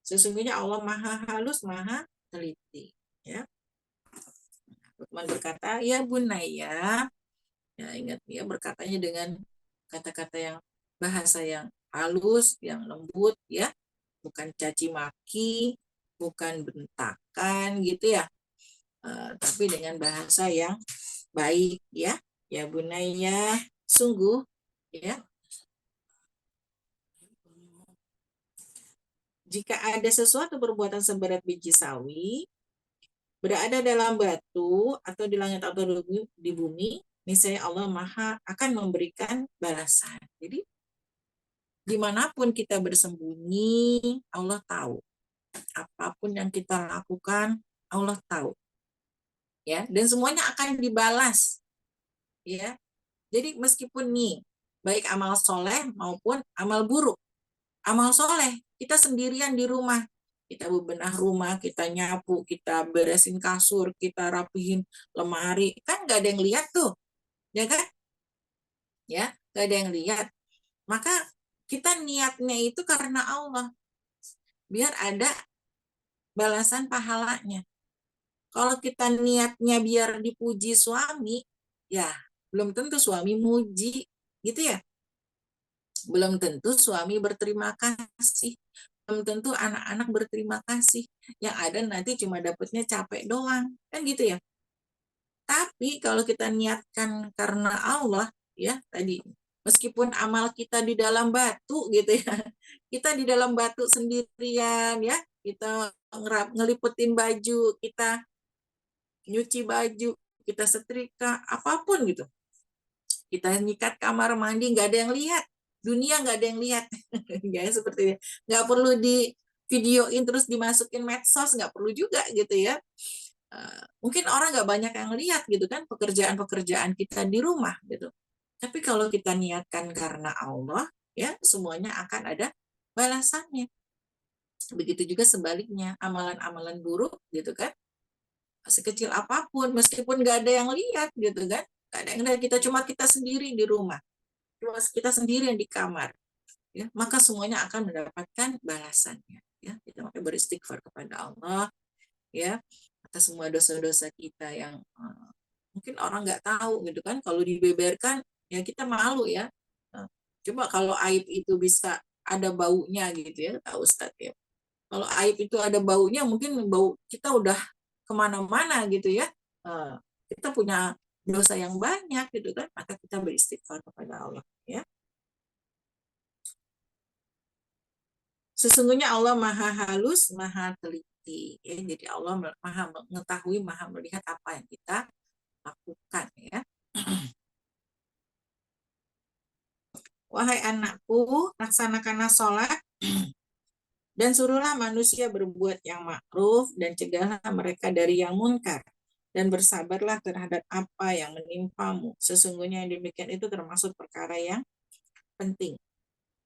Sesungguhnya Allah maha halus, maha teliti. Ya. Luqman berkata, ya bunaya, ya ingat dia berkatanya dengan kata-kata yang bahasa yang halus, yang lembut ya, bukan caci maki, bukan bentakan gitu ya, tapi dengan bahasa yang baik ya. Ya bunaya, sungguh ya, jika ada sesuatu perbuatan seberat biji sawi berada dalam batu atau di langit atau di bumi, niscaya Allah maha akan memberikan balasan. Jadi dimanapun kita bersembunyi, Allah tahu. Apapun yang kita lakukan, Allah tahu. Ya, dan semuanya akan dibalas. Ya. Jadi meskipun nih, baik amal soleh maupun amal buruk. Amal soleh, kita sendirian di rumah. Kita bebenah rumah, kita nyapu, kita beresin kasur, kita rapihin lemari. Kan nggak ada yang lihat tuh. Ya kan? Ya, nggak ada yang lihat. Maka kita niatnya itu karena Allah. Biar ada balasan pahalanya. Kalau kita niatnya biar dipuji suami, ya belum tentu suami muji, gitu ya. Belum tentu suami berterima kasih. Belum tentu anak-anak berterima kasih. Yang ada nanti cuma dapatnya capek doang. Kan gitu ya. Tapi kalau kita niatkan karena Allah, ya tadi meskipun amal kita di dalam batu gitu ya, kita di dalam batu sendirian ya, kita ngeliputin baju, kita nyuci baju, kita setrika, apapun gitu. Kita nyikat kamar mandi, nggak ada yang lihat. Dunia nggak ada yang lihat. Ya, seperti ini. Nggak perlu di videoin terus dimasukin medsos, nggak perlu juga gitu ya. Mungkin orang nggak banyak yang lihat gitu kan pekerjaan-pekerjaan kita di rumah gitu. Tapi kalau kita niatkan karena Allah, ya semuanya akan ada balasannya. Begitu juga sebaliknya, amalan-amalan buruk gitu kan, sekecil apapun, meskipun nggak ada yang lihat gitu kan, nggak ada yang lihat, kita sendiri di rumah, cuma kita sendiri yang di kamar, ya, maka semuanya akan mendapatkan balasannya. Ya, kita makanya beristighfar kepada Allah, ya, atas semua dosa-dosa kita yang mungkin orang nggak tahu gitu kan, kalau dibeberkan ya kita malu ya. Coba kalau aib itu bisa ada baunya gitu ya, Pak Ustadz ya. Kalau aib itu ada baunya, mungkin bau kita udah kemana-mana gitu ya. Kita punya dosa yang banyak gitu kan, maka kita beristighfar kepada Allah ya. Sesungguhnya Allah maha halus, maha teliti ya. Jadi Allah maha mengetahui, maha melihat apa yang kita lakukan ya. Wahai anakku, laksanakanlah sholat dan suruhlah manusia berbuat yang ma'ruf dan cegahlah mereka dari yang munkar. Dan bersabarlah terhadap apa yang menimpamu. Sesungguhnya yang demikian itu termasuk perkara yang penting.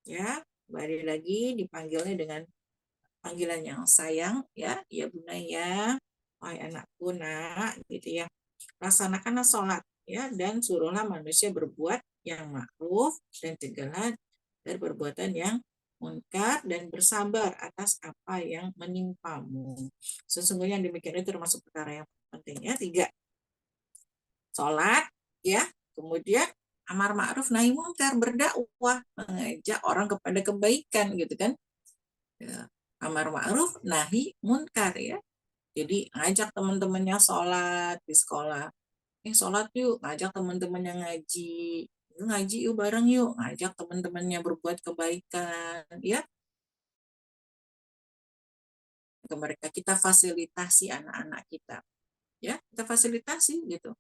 Ya, kembali lagi dipanggilnya dengan panggilan yang sayang, ya bunaya, wahai anakku nak, gitu ya. Laksanakanlah sholat, ya, dan suruhlah manusia berbuat yang ma'ruf dan cegahlah dari perbuatan yang munkar dan bersabar atas apa yang menimpamu. Sesungguhnya demikian itu termasuk perkara yang pentingnya. 3, sholat, ya, kemudian amar ma'ruf nahi munkar, berdakwah, mengajak orang kepada kebaikan gitu kan. Ya, amar ma'ruf nahi munkar ya. Jadi ngajak teman-temannya sholat di sekolah. Sholat yuk, ngajak teman-temannya ngaji yuk bareng yuk, ngajak teman-temannya berbuat kebaikan ya. Ke mereka kita fasilitasi anak-anak kita. Ya, kita fasilitasi gitu.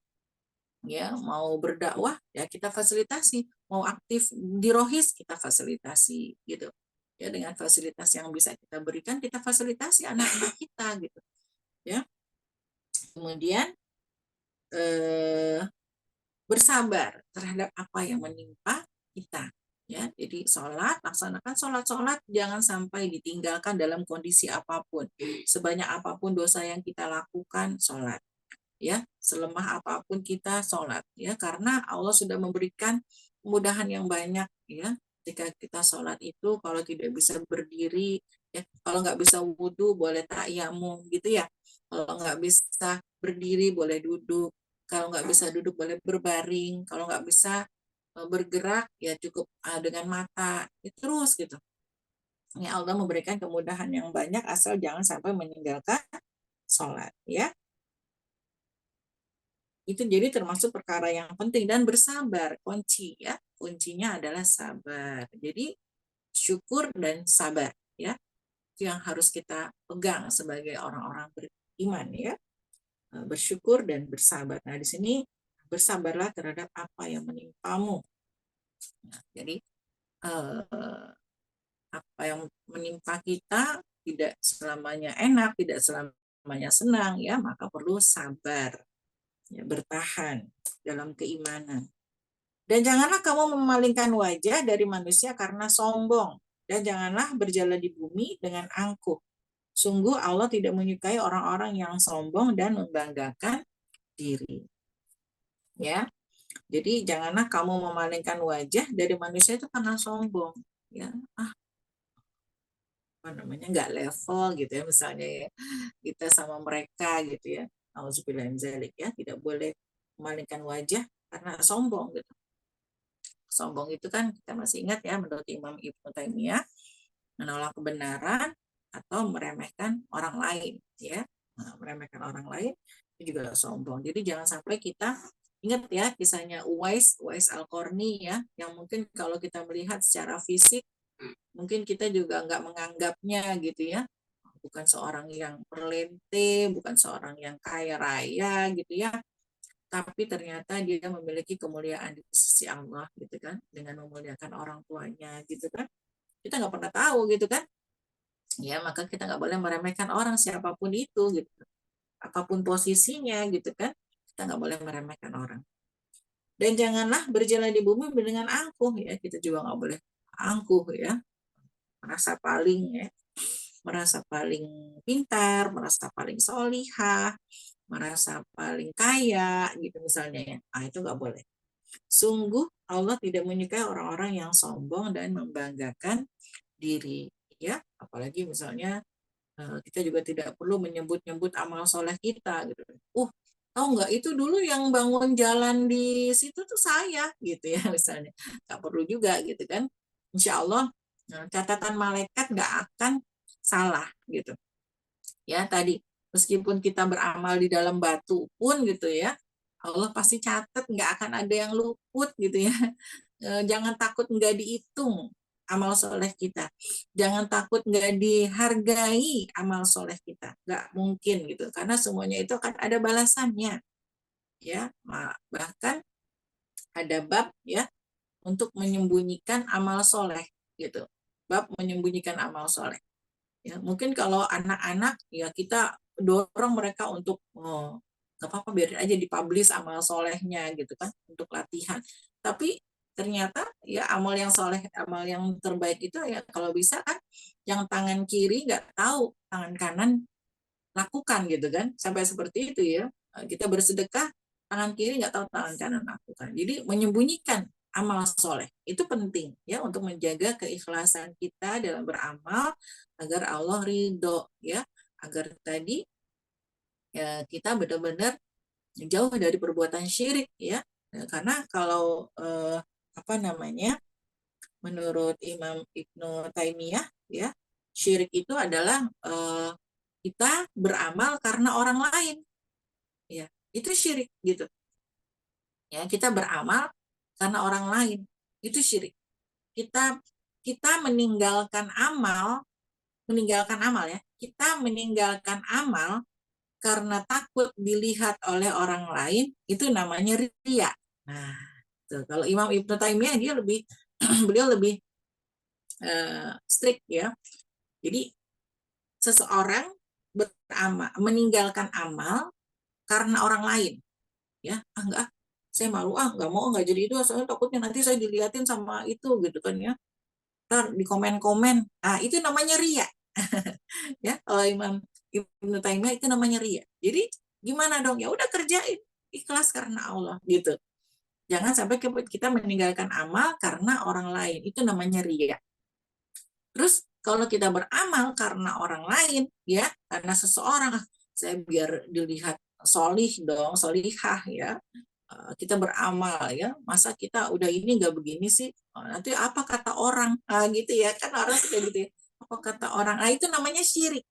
Ya, mau berdakwah ya kita fasilitasi, mau aktif di rohis kita fasilitasi gitu. Ya, dengan fasilitas yang bisa kita berikan kita fasilitasi anak-anak kita gitu. Ya. Kemudian bersabar terhadap apa yang menimpa kita. Ya, jadi laksanakan sholat, jangan sampai ditinggalkan dalam kondisi apapun. Sebanyak apapun dosa yang kita lakukan, sholat. Ya, selemah apapun kita sholat. Ya, karena Allah sudah memberikan kemudahan yang banyak. Ya, ketika kita sholat itu kalau tidak bisa berdiri, ya, kalau nggak bisa wudhu boleh tayammum gitu ya. Kalau nggak bisa berdiri boleh duduk. Kalau nggak bisa duduk boleh berbaring. Kalau nggak bisa bergerak ya cukup dengan mata. Ya, terus gitu. Ya, Allah memberikan kemudahan yang banyak asal jangan sampai meninggalkan sholat. Ya, itu jadi termasuk perkara yang penting dan bersabar kuncinya adalah sabar. Jadi syukur dan sabar ya itu yang harus kita pegang sebagai orang-orang beriman ya, bersyukur dan bersabar. Nah di sini bersabarlah terhadap apa yang menimpamu. Nah, jadi apa yang menimpa kita tidak selamanya enak, tidak selamanya senang ya, maka perlu sabar ya, bertahan dalam keimanan. Dan janganlah kamu memalingkan wajah dari manusia karena sombong. Dan janganlah berjalan di bumi dengan angkuh. Sungguh Allah tidak menyukai orang-orang yang sombong dan membanggakan diri. Ya, jadi janganlah kamu memalingkan wajah dari manusia itu karena sombong. Ya, apa namanya nggak level gitu ya misalnya ya kita sama mereka gitu ya. Auzubillahi min dzalik ya, tidak boleh memalingkan wajah karena sombong gitu. Sombong itu kan kita masih ingat ya menurut Imam Ibnu Taimiyah menolak kebenaran atau meremehkan orang lain ya. Nah, meremehkan orang lain itu juga sombong. Jadi jangan sampai kita Ingat ya kisahnya Uwais Al-Qarni ya, yang mungkin kalau kita melihat secara fisik, mungkin kita juga nggak menganggapnya gitu ya, bukan seorang yang perlente, bukan seorang yang kaya raya gitu ya, tapi ternyata dia memiliki kemuliaan di sisi Allah gitu kan, dengan memuliakan orang tuanya gitu kan. Kita nggak pernah tahu gitu kan, ya maka kita nggak boleh meremehkan orang siapapun itu gitu, apapun posisinya gitu kan, kita nggak boleh meremehkan orang. Dan janganlah berjalan di bumi dengan angkuh ya, kita juga nggak boleh angkuh ya, merasa paling pintar, merasa paling solihah, merasa paling kaya gitu misalnya ya. Itu nggak boleh. Sungguh Allah tidak menyukai orang-orang yang sombong dan membanggakan diri ya, apalagi misalnya kita juga tidak perlu menyebut-nyebut amal soleh kita gitu. Tahu nggak itu dulu yang bangun jalan di situ tuh saya gitu ya misalnya. Nggak perlu juga gitu kan. Insya Allah catatan malaikat nggak akan salah gitu. Ya tadi meskipun kita beramal di dalam batu pun gitu ya, Allah pasti catat, nggak akan ada yang luput gitu ya. Jangan takut nggak dihitung amal soleh kita. Jangan takut nggak dihargai amal soleh kita. Nggak mungkin gitu. Karena semuanya itu akan ada balasannya. Ya, bahkan ada bab ya untuk menyembunyikan amal soleh gitu. Bab menyembunyikan amal soleh. Ya, mungkin kalau anak-anak ya kita dorong mereka untuk nggak apa-apa biarin aja dipublish amal solehnya gitu kan untuk latihan. Tapi ternyata ya amal yang soleh, amal yang terbaik itu ya kalau bisa kan yang tangan kiri nggak tahu tangan kanan lakukan gitu kan, sampai seperti itu ya. Kita bersedekah tangan kiri nggak tahu tangan kanan lakukan, jadi menyembunyikan amal soleh itu penting ya untuk menjaga keikhlasan kita dalam beramal agar Allah ridho ya, agar tadi ya kita benar-benar jauh dari perbuatan syirik ya. Karena kalau apa namanya, menurut Imam Ibnu Taimiyah ya, syirik itu adalah kita beramal karena orang lain ya, itu syirik gitu ya. Kita beramal karena orang lain itu syirik. Kita kita meninggalkan amal ya, kita meninggalkan amal karena takut dilihat oleh orang lain, itu namanya riya. Nah, tuh, kalau Imam Ibnu Taimiyah dia lebih beliau lebih strict ya. Jadi seseorang meninggalkan amal karena orang lain ya, enggak, saya malu nggak mau, nggak jadi itu soalnya takutnya nanti saya dilihatin sama itu gitu kan ya, ntar di komen-komen, itu namanya riya. Ya kalau Imam Ibnu Taimiyah itu namanya riya. Jadi gimana dong, ya udah kerjain ikhlas karena Allah gitu, jangan sampai kita meninggalkan amal karena orang lain, itu namanya riya. Terus kalau kita beramal karena orang lain ya, karena seseorang, saya biar dilihat solih dong, solihah ya, kita beramal ya, masa kita udah ini nggak begini sih, nanti apa kata orang, gitu ya kan, orang suka gitu ya, apa kata orang, itu namanya syirik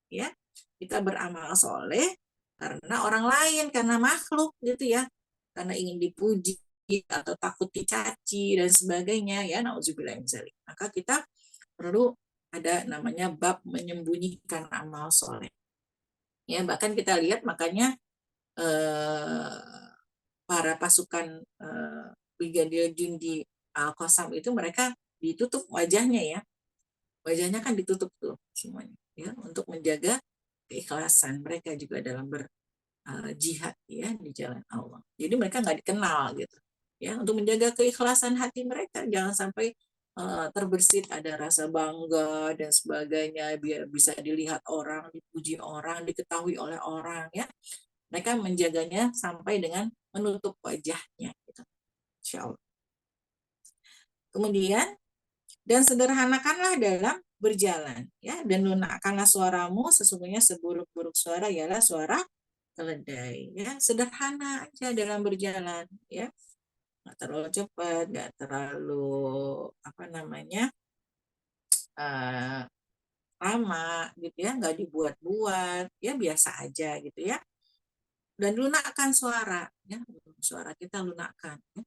ya. Kita beramal soleh karena orang lain, karena makhluk gitu ya, karena ingin dipuji atau takut dicaci dan sebagainya ya, nauzubillah min dzalik. Maka kita perlu ada namanya bab menyembunyikan amal soleh ya. Bahkan kita lihat makanya para pasukan Brigadir Jundi Al-Qassam itu mereka ditutup wajahnya ya, wajahnya kan ditutup tuh semuanya ya, untuk menjaga keikhlasan mereka juga dalam berjihad ya di jalan Allah. Jadi mereka nggak dikenal gitu ya, untuk menjaga keikhlasan hati mereka, jangan sampai terbersit ada rasa bangga dan sebagainya, biar bisa dilihat orang, dipuji orang, diketahui oleh orang ya. Mereka menjaganya sampai dengan menutup wajahnya gitu. Insya Allah. Kemudian, dan sederhanakanlah dalam berjalan ya, dan lunakkanlah suaramu, sesungguhnya seburuk-buruk suara ialah suara keledai ya. Sederhana aja dalam berjalan ya, nggak terlalu cepat, nggak terlalu apa namanya lama gitu ya, nggak dibuat-buat ya, biasa aja gitu ya. dan lunakkan suara, ya, suara kita lunakkan. Ya.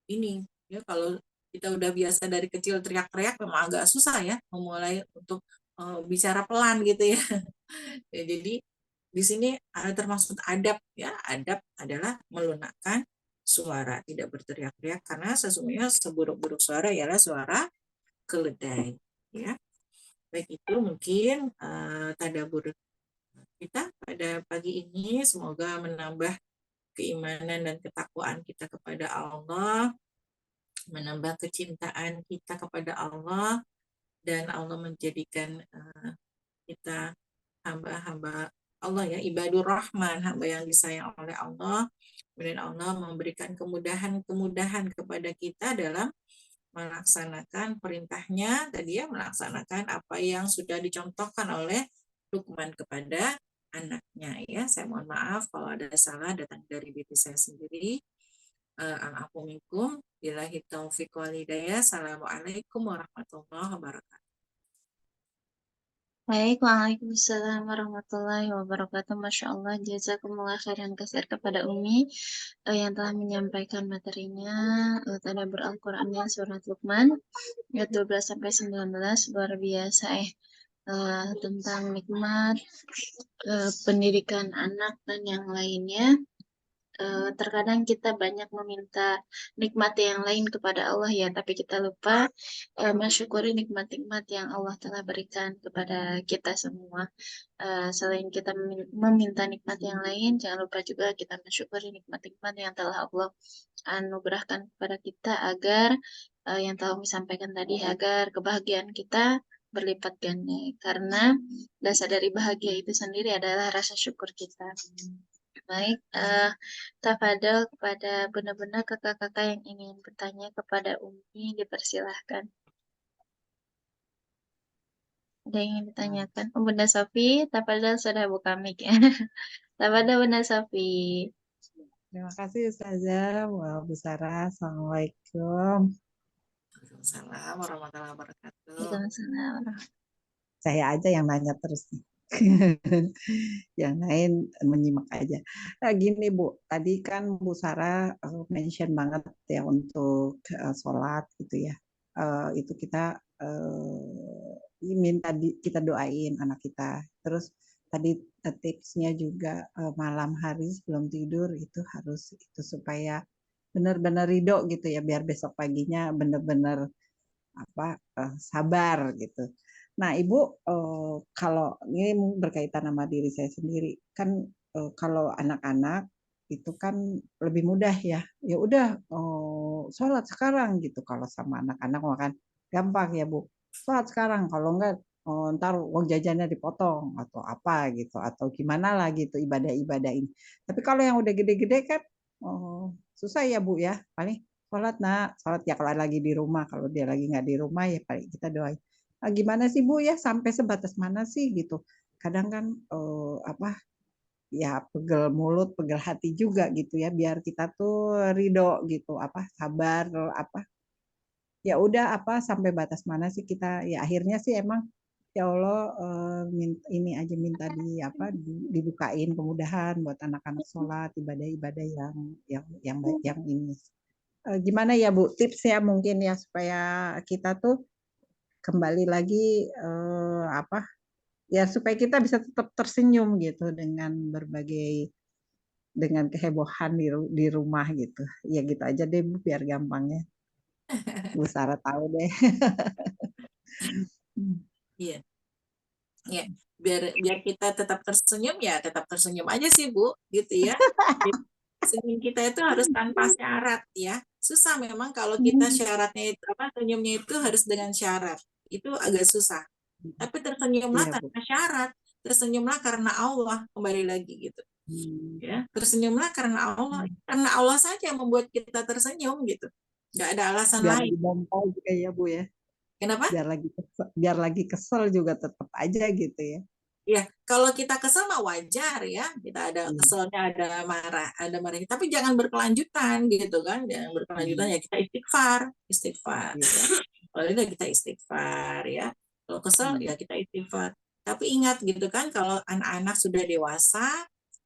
Ini, ya, kalau kita udah biasa dari kecil teriak-teriak, memang agak susah ya memulai untuk bicara pelan gitu ya. Ya, jadi di sini termasuk adab, ya, adab adalah melunakkan suara, tidak berteriak-teriak, karena sesungguhnya seburuk-buruk suara ialah suara keledai, ya. Baik, itu mungkin tadabbur kita pada pagi ini, semoga menambah keimanan dan ketakwaan kita kepada Allah, menambah kecintaan kita kepada Allah, dan Allah menjadikan kita hamba-hamba Allah, ya, ibadur rahman, hamba yang disayang oleh Allah. Kemudian Allah memberikan kemudahan-kemudahan kepada kita dalam melaksanakan perintahnya tadi, ya, melaksanakan apa yang sudah dicontohkan oleh Luqman kepada anaknya, ya. Saya mohon maaf kalau ada salah datang dari diri saya sendiri. Al-afu minkum, billahi taufiq wal hidayah. Assalamualaikum warahmatullahi wabarakatuh. Baik, waalaikumsalam warahmatullahi wabarakatuh. Masya Allah, jazakumullah khairan kasir kepada Umi yang telah menyampaikan materinya tadabbur Al-Qur'annya surat Luqman ayat 12 sampai 19, luar biasa tentang nikmat pendidikan anak dan yang lainnya. Terkadang kita banyak meminta nikmat yang lain kepada Allah, ya, tapi kita lupa mensyukuri nikmat-nikmat yang Allah telah berikan kepada kita semua. Selain kita meminta nikmat yang lain, jangan lupa juga kita mensyukuri nikmat-nikmat yang telah Allah anugerahkan kepada kita, agar yang telah kami sampaikan tadi, agar kebahagiaan kita berlipat ganda, karena dasar dari bahagia itu sendiri adalah rasa syukur kita. Baik, tafadhol kepada bunda-bunda, kakak-kakak yang ingin bertanya kepada Umi, dipersilahkan. Ada yang ingin ditanyakan? Bunda Sofi, tafadhol, sudah buka mic ya. Tafadhol Bunda Sofi. Terima kasih Ustazah. Wah, Bu Sarah, Assalamualaikum. Waalaikumsalam warahmatullahi wabarakatuh. Waalaikumsalam. Saya aja yang nanya terus nih. Yang lain menyimak aja. Nah, gini Bu, tadi kan Bu Sarah mention banget ya untuk sholat gitu ya. Itu kita minta kita doain anak kita. Terus tadi tipsnya juga malam hari sebelum tidur itu harus itu supaya benar-benar ridho gitu ya, biar besok paginya benar-benar sabar gitu. Nah, Ibu, kalau ini berkaitan sama diri saya sendiri, kan kalau anak-anak itu kan lebih mudah ya. Ya udah, sholat sekarang gitu. Kalau sama anak-anak kan gampang ya, Bu. Sholat sekarang, kalau enggak ntar uang jajannya dipotong atau apa gitu, atau gimana lah gitu ibadah-ibadah ini. Tapi kalau yang udah gede-gede kan susah ya, Bu ya. Paling sholat sholat ya kalau lagi di rumah, kalau dia lagi nggak di rumah ya paling kita doain. Nah, gimana sih Bu ya, sampai sebatas mana sih gitu? Kadang kan ya pegel mulut, pegel hati juga gitu ya, biar kita tuh ridho gitu, sabar, ya udah sampai batas mana sih kita, ya akhirnya sih emang ya Allah ini aja minta dibukain kemudahan buat anak-anak sholat, ibadah-ibadah yang baik yang ini. Gimana ya Bu tipsnya mungkin ya supaya kita tuh kembali lagi ya supaya kita bisa tetap tersenyum gitu dengan kehebohan di rumah gitu. Ya gitu aja deh Bu, biar gampangnya. Bu Sarah tahu deh. Iya. Ya, biar kita tetap tersenyum, ya tetap tersenyum aja sih Bu, gitu ya. Senyum kita itu harus tanpa syarat ya. Susah memang kalau kita syaratnya itu senyumnya itu harus dengan syarat. Itu agak susah. Tapi tersenyumlah tanpa syarat. Tersenyumlah karena Allah, kembali lagi gitu. Ya, tersenyumlah karena Allah. Karena Allah saja yang membuat kita tersenyum gitu. Nggak ada alasan biar lain. Biar juga ya Bu ya. Kenapa? Biar lagi kesel juga tetap aja gitu ya. Ya, kalau kita kesel mah wajar ya. Kita ada keselnya, ada marah. Tapi jangan berkelanjutan gitu kan. Jangan berkelanjutan, ya kita istighfar. Ya. Kalau tidak kita istighfar ya. Kalau kesel ya kita istighfar. Tapi ingat gitu kan, kalau anak-anak sudah dewasa,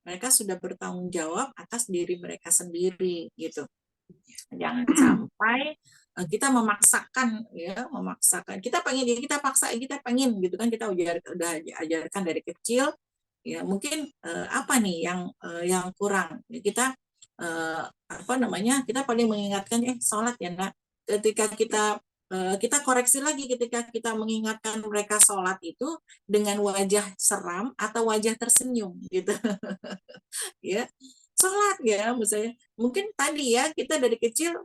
mereka sudah bertanggung jawab atas diri mereka sendiri gitu. Jangan sampai kita memaksakan kita pengen gitu kan, kita udah ajarkan dari kecil ya, mungkin apa nih yang kurang kita kita paling mengingatkan sholat ya nak, ketika kita koreksi lagi ketika kita mengingatkan mereka sholat itu dengan wajah seram atau wajah tersenyum gitu ya. Sholat ya, misalnya mungkin tadi ya kita dari kecil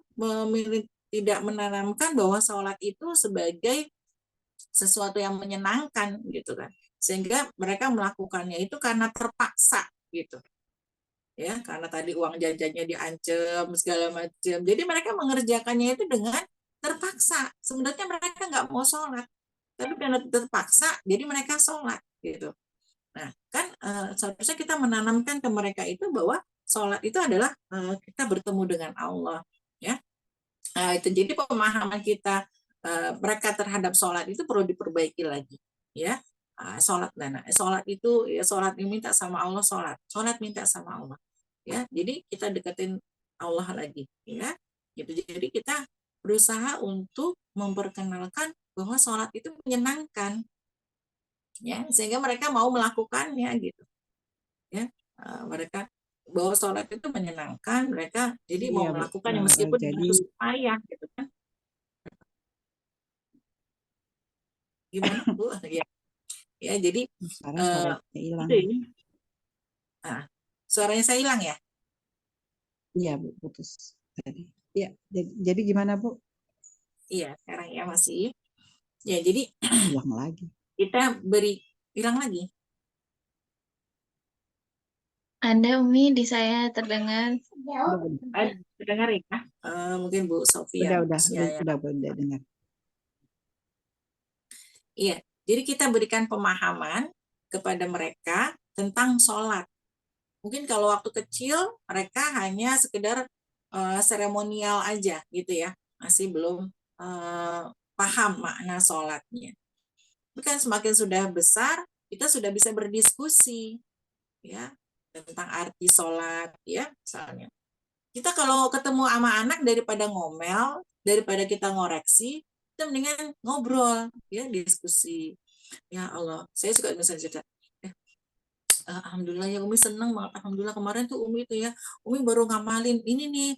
tidak menanamkan bahwa sholat itu sebagai sesuatu yang menyenangkan gitu kan, sehingga mereka melakukannya itu karena terpaksa gitu ya, karena tadi uang jajannya diancam segala macam, jadi mereka mengerjakannya itu dengan terpaksa. Sebenarnya mereka nggak mau sholat, tapi karena terpaksa jadi mereka sholat gitu. Nah kan seharusnya kita menanamkan ke mereka itu bahwa sholat itu adalah kita bertemu dengan Allah ya. Itu jadi pemahaman kita mereka terhadap sholat itu perlu diperbaiki lagi ya. Sholat itu ya, sholat minta sama Allah, sholat minta sama Allah ya, jadi kita deketin Allah lagi ya gitu. Jadi kita berusaha untuk memperkenalkan bahwa sholat itu menyenangkan ya, sehingga mereka mau melakukannya gitu ya. Mereka bahwa sholat itu menyenangkan, mereka jadi Iya, mau Bu. melakukannya meskipun Jadi harus payah gitu kan. Gimana Bu? Ya jadi sekarang suaranya hilang. itu ini. Nah, suaranya saya hilang ya? Iya, Bu, putus tadi. Iya, jadi gimana, Bu? Iya, sekarang ya masih. Ya, jadi Hilang lagi. kita hilang lagi. Ada Umi, di saya terdengar. Terdengar ya? Mungkin Bu Sofia. Udah dengar. Iya, jadi kita berikan pemahaman kepada mereka tentang sholat. Mungkin kalau waktu kecil mereka hanya sekedar seremonial aja gitu ya, masih belum paham makna sholatnya. Tapi kan semakin sudah besar, kita sudah bisa berdiskusi ya tentang arti sholat ya. Misalnya kita kalau ketemu sama anak, daripada ngomel, daripada kita ngoreksi, kita mendingan ngobrol ya, diskusi. Ya Allah, saya suka misalnya cerita, alhamdulillah ya Umi seneng banget, alhamdulillah kemarin tuh Umi itu ya, Umi baru ngamalin ini nih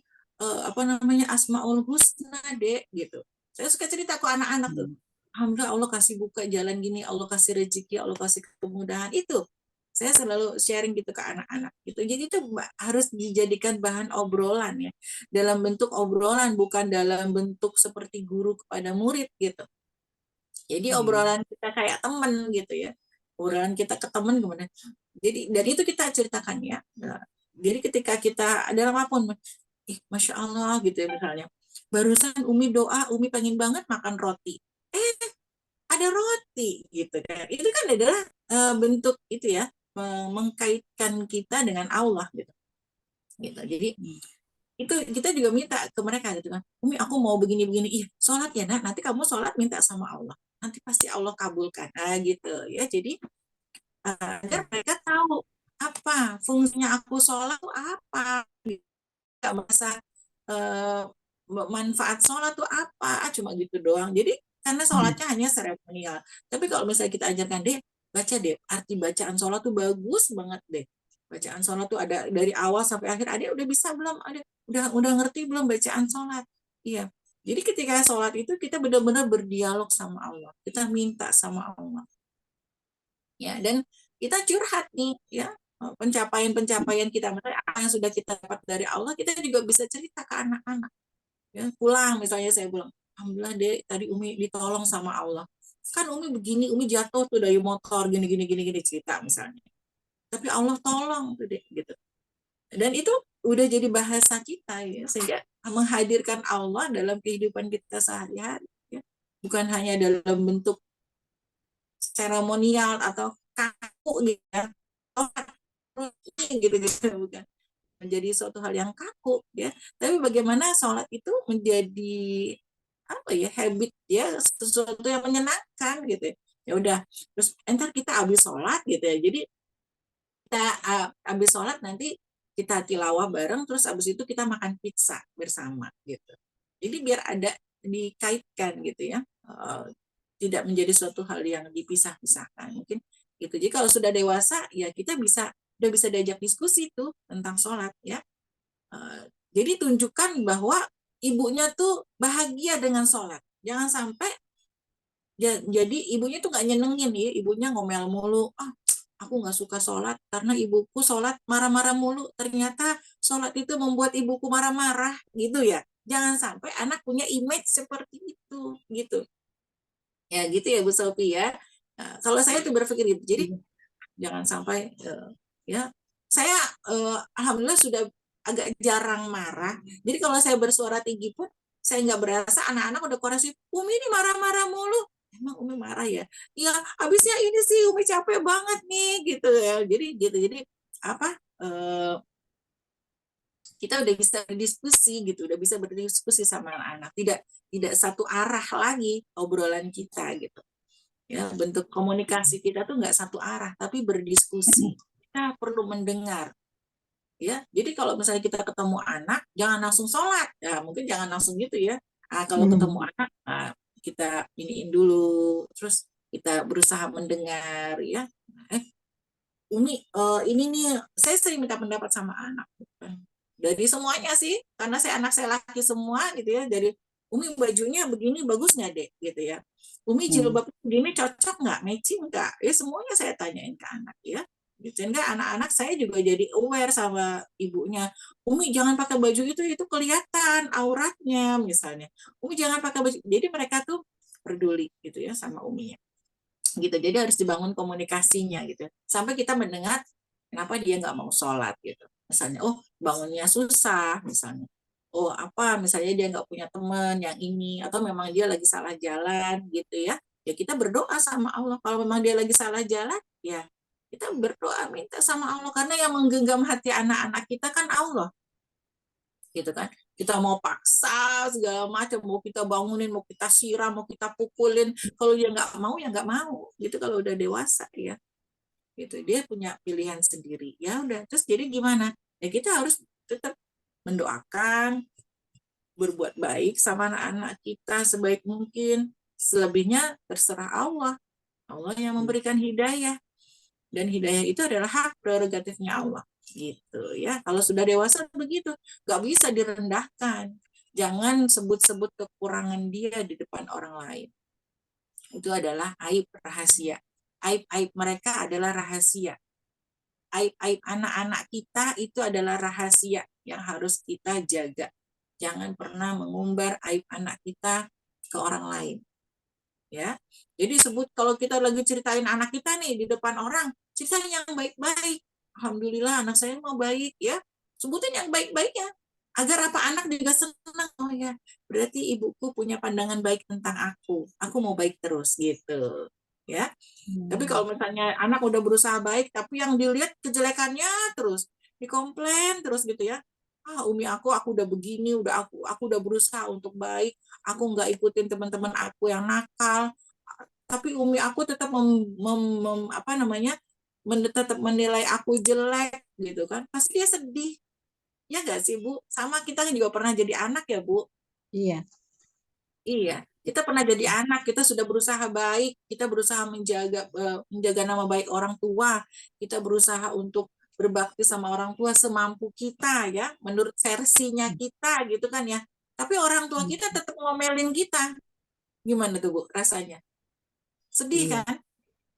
Asmaul Husna Dek gitu. Saya suka cerita ke anak-anak tuh, alhamdulillah Allah kasih buka jalan gini, Allah kasih rezeki, Allah kasih kemudahan. Itu saya selalu sharing gitu ke anak-anak gitu. Jadi itu harus dijadikan bahan obrolan ya, dalam bentuk obrolan, bukan dalam bentuk seperti guru kepada murid gitu. Jadi obrolan kita kayak temen gitu ya, obrolan kita ke temen gimana. Jadi dari itu kita ceritakan ya. Nah, jadi ketika kita ada apapun, Masya Allah gitu ya, misalnya barusan Umi doa, Umi pengen banget makan roti, ada roti gitu kan. Itu kan adalah bentuk itu ya, mengkaitkan kita dengan Allah gitu. Jadi itu kita juga minta ke mereka gitu kan, Umi aku mau begini-begini, sholat ya nak, nanti kamu sholat minta sama Allah, nanti pasti Allah kabulkan, gitu ya. Jadi agar mereka tahu apa fungsinya aku sholat tuh apa, nggak merasa manfaat sholat tuh apa, cuma gitu doang. Jadi karena sholatnya hanya seremonial. Tapi kalau misalnya kita ajarkan deh, baca deh, arti bacaan sholat tuh bagus banget deh. Bacaan sholat tuh ada dari awal sampai akhir. Adik udah bisa belum? Adik udah ngerti belum bacaan sholat? Iya. Jadi ketika sholat itu kita benar-benar berdialog sama Allah. Kita minta sama Allah. Ya, dan kita curhat nih, ya pencapaian-pencapaian kita, misalnya apa yang sudah kita dapat dari Allah, kita juga bisa cerita ke anak-anak. Ya, pulang misalnya saya bilang, alhamdulillah deh tadi Umi ditolong sama Allah. Kan Umi begini, Umi jatuh tuh dari motor gini cerita misalnya. Tapi Allah tolong tuh deh gitu. Dan itu udah jadi bahasa kita ya, sehingga menghadirkan Allah dalam kehidupan kita sehari-hari ya. Bukan hanya dalam bentuk seremonial atau kaku gitu ya. Gitu bukan menjadi suatu hal yang kaku ya, tapi bagaimana sholat itu menjadi apa ya, habit ya, sesuatu yang menyenangkan gitu ya. Ya udah, terus entar kita habis sholat gitu ya, jadi kita kita habis sholat nanti kita tilawah bareng, terus habis itu kita makan pizza bersama gitu. Jadi biar ada dikaitkan gitu ya, tidak menjadi suatu hal yang dipisah-pisahkan mungkin gitu. Jadi kalau sudah dewasa ya kita udah bisa diajak diskusi tuh tentang sholat ya. Jadi tunjukkan bahwa ibunya tuh bahagia dengan sholat. Jangan sampai jadi ibunya tuh nggak nyenengin ya, ibunya ngomel mulu, aku nggak suka sholat karena ibuku sholat marah-marah mulu. Ternyata sholat itu membuat ibuku marah-marah gitu ya. Jangan sampai anak punya image seperti itu gitu. Ya gitu ya Bu Sophie ya. Nah, kalau saya tuh berpikir gitu. Jadi jangan sampai ya saya alhamdulillah sudah agak jarang marah. Jadi kalau saya bersuara tinggi pun saya nggak berasa anak-anak udah koreksi, Umi ini marah-marah mulu. Emang Umi marah ya? Ya habisnya ini sih Umi capek banget nih gitu ya. Jadi gitu. Jadi apa? Kita udah bisa berdiskusi gitu, udah bisa berdiskusi sama anak-anak. Tidak satu arah lagi obrolan kita gitu. Ya, bentuk komunikasi kita tuh nggak satu arah, tapi berdiskusi. Kita perlu mendengar. Ya, jadi kalau misalnya kita ketemu anak, jangan langsung sholat. Ya, mungkin jangan langsung gitu ya. Kalau ketemu anak, kita iniin dulu, terus kita berusaha mendengar ya. Umi, ini nih, saya sering minta pendapat sama anak. Dari semuanya sih, karena anak saya laki semua gitu ya. Dari Umi bajunya begini bagus nggak dek gitu ya. Umi jilbab begini cocok nggak, matching nggak? Ya semuanya saya tanyain ke anak ya. Gitu. Sehingga anak-anak saya juga jadi aware sama ibunya. Umi jangan pakai baju itu kelihatan auratnya misalnya. Umi jangan pakai baju. Jadi mereka tuh peduli gitu ya sama Umi gitu. Jadi harus dibangun komunikasinya gitu. Sampai kita mendengar kenapa dia nggak mau sholat gitu. Misalnya, oh bangunnya susah misalnya. Oh apa misalnya dia nggak punya teman yang ini atau memang dia lagi salah jalan gitu ya. Ya kita berdoa sama Allah. Kalau memang dia lagi salah jalan, ya kita berdoa minta sama Allah karena yang menggenggam hati anak-anak kita kan Allah. Gitu kan. Kita mau paksa segala macam, mau kita bangunin, mau kita siram, mau kita pukulin, kalau dia nggak mau ya nggak mau gitu. Kalau udah dewasa ya gitu, dia punya pilihan sendiri ya udah. Terus jadi gimana ya, kita harus tetap mendoakan, berbuat baik sama anak-anak kita sebaik mungkin. Selebihnya terserah Allah. Allah yang memberikan hidayah, dan hidayah itu adalah hak prerogatifnya Allah gitu ya. Kalau sudah dewasa begitu, nggak bisa direndahkan. Jangan sebut-sebut kekurangan dia di depan orang lain. Itu adalah aib rahasia. Aib-aib mereka adalah rahasia. Aib-aib anak-anak kita itu adalah rahasia yang harus kita jaga. Jangan pernah mengumbar aib anak kita ke orang lain. Ya, jadi sebut kalau kita lagi ceritain anak kita nih di depan orang, ceritain yang baik-baik. Alhamdulillah anak saya mau baik ya. Sebutin yang baik-baik ya. Agar apa, anak juga senang. Oh ya, berarti ibuku punya pandangan baik tentang aku. Aku mau baik terus gitu. Ya. Tapi kalau misalnya anak udah berusaha baik, tapi yang dilihat kejelekannya terus, dikomplain terus gitu ya. Umi aku udah begini, aku udah berusaha untuk baik, aku nggak ikutin teman-teman aku yang nakal, tapi Umi aku tetap tetap menilai aku jelek gitu kan. Pasti dia sedih. Ya nggak sih Bu? Sama kita juga pernah jadi anak ya Bu. Iya. Iya, kita pernah jadi anak, kita sudah berusaha baik, kita berusaha menjaga nama baik orang tua, kita berusaha untuk berbakti sama orang tua semampu kita ya, menurut versinya kita gitu kan ya. Tapi orang tua kita tetap ngomelin kita. Gimana tuh Bu rasanya? Sedih Iya. kan?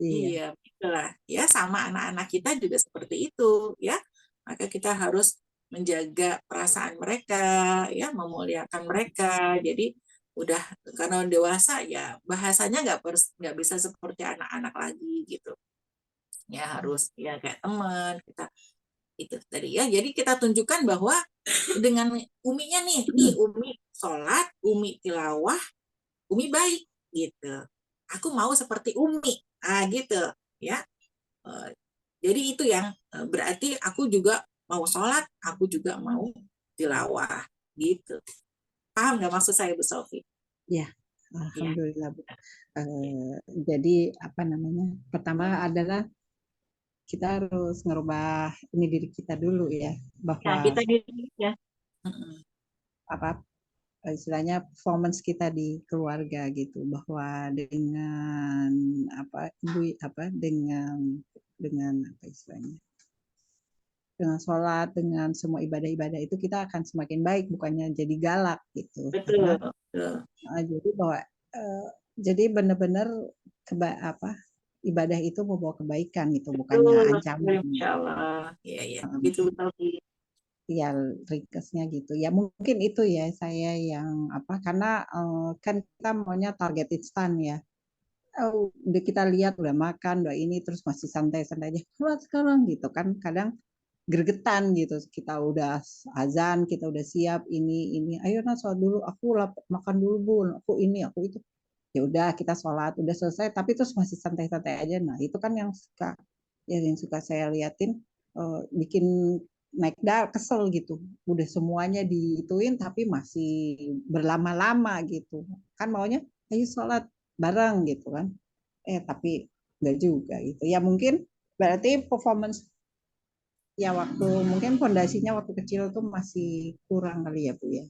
Iya. Iya, itulah. Ya, sama anak-anak kita juga seperti itu ya. Maka kita harus menjaga perasaan mereka, ya, memuliakan mereka. Jadi udah karena dewasa ya bahasanya nggak bisa seperti anak-anak lagi gitu. Ya harus ya kayak teman kita itu tadi ya. Jadi kita tunjukkan bahwa dengan Uminya nih Umi sholat, Umi tilawah, Umi baik gitu. Aku mau seperti Umi, gitu ya. Jadi itu yang berarti aku juga mau sholat, aku juga mau tilawah gitu. Paham nggak maksud saya Bu Sofi? Ya, alhamdulillah Bu. Jadi apa namanya? Pertama adalah kita harus ngerubah ini diri kita dulu ya, Ya, bahwa kita diri ya. apa istilahnya performance kita di keluarga gitu, bahwa dengan apa dengan apa istilahnya, dengan sholat, dengan semua ibadah-ibadah itu kita akan semakin baik, bukannya jadi galak gitu. Betul, Karena betul. jadi bahwa jadi benar-benar ibadah itu membawa kebaikan gitu, bukannya Betul, ancaman. Insya Allah. Iya, iya. Betul-betul. Ya ringkasnya gitu ya, mungkin itu ya saya yang karena kan kita maunya target instan ya. Udah kita lihat udah makan udah ini terus masih santai-santai aja keluar sekarang gitu kan, kadang gregetan gitu, kita udah azan, kita udah siap ini ayo nah sholat dulu, aku makan dulu bun, aku ini aku itu, ya udah kita sholat udah selesai tapi terus masih santai-santai aja. Nah itu kan yang suka saya liatin, bikin naik kesel gitu, udah semuanya diituin tapi masih berlama-lama gitu kan, maunya ayo sholat bareng gitu kan, tapi enggak juga gitu ya. Mungkin berarti performance ya waktu mungkin fondasinya waktu kecil tuh masih kurang kali ya Bu ya,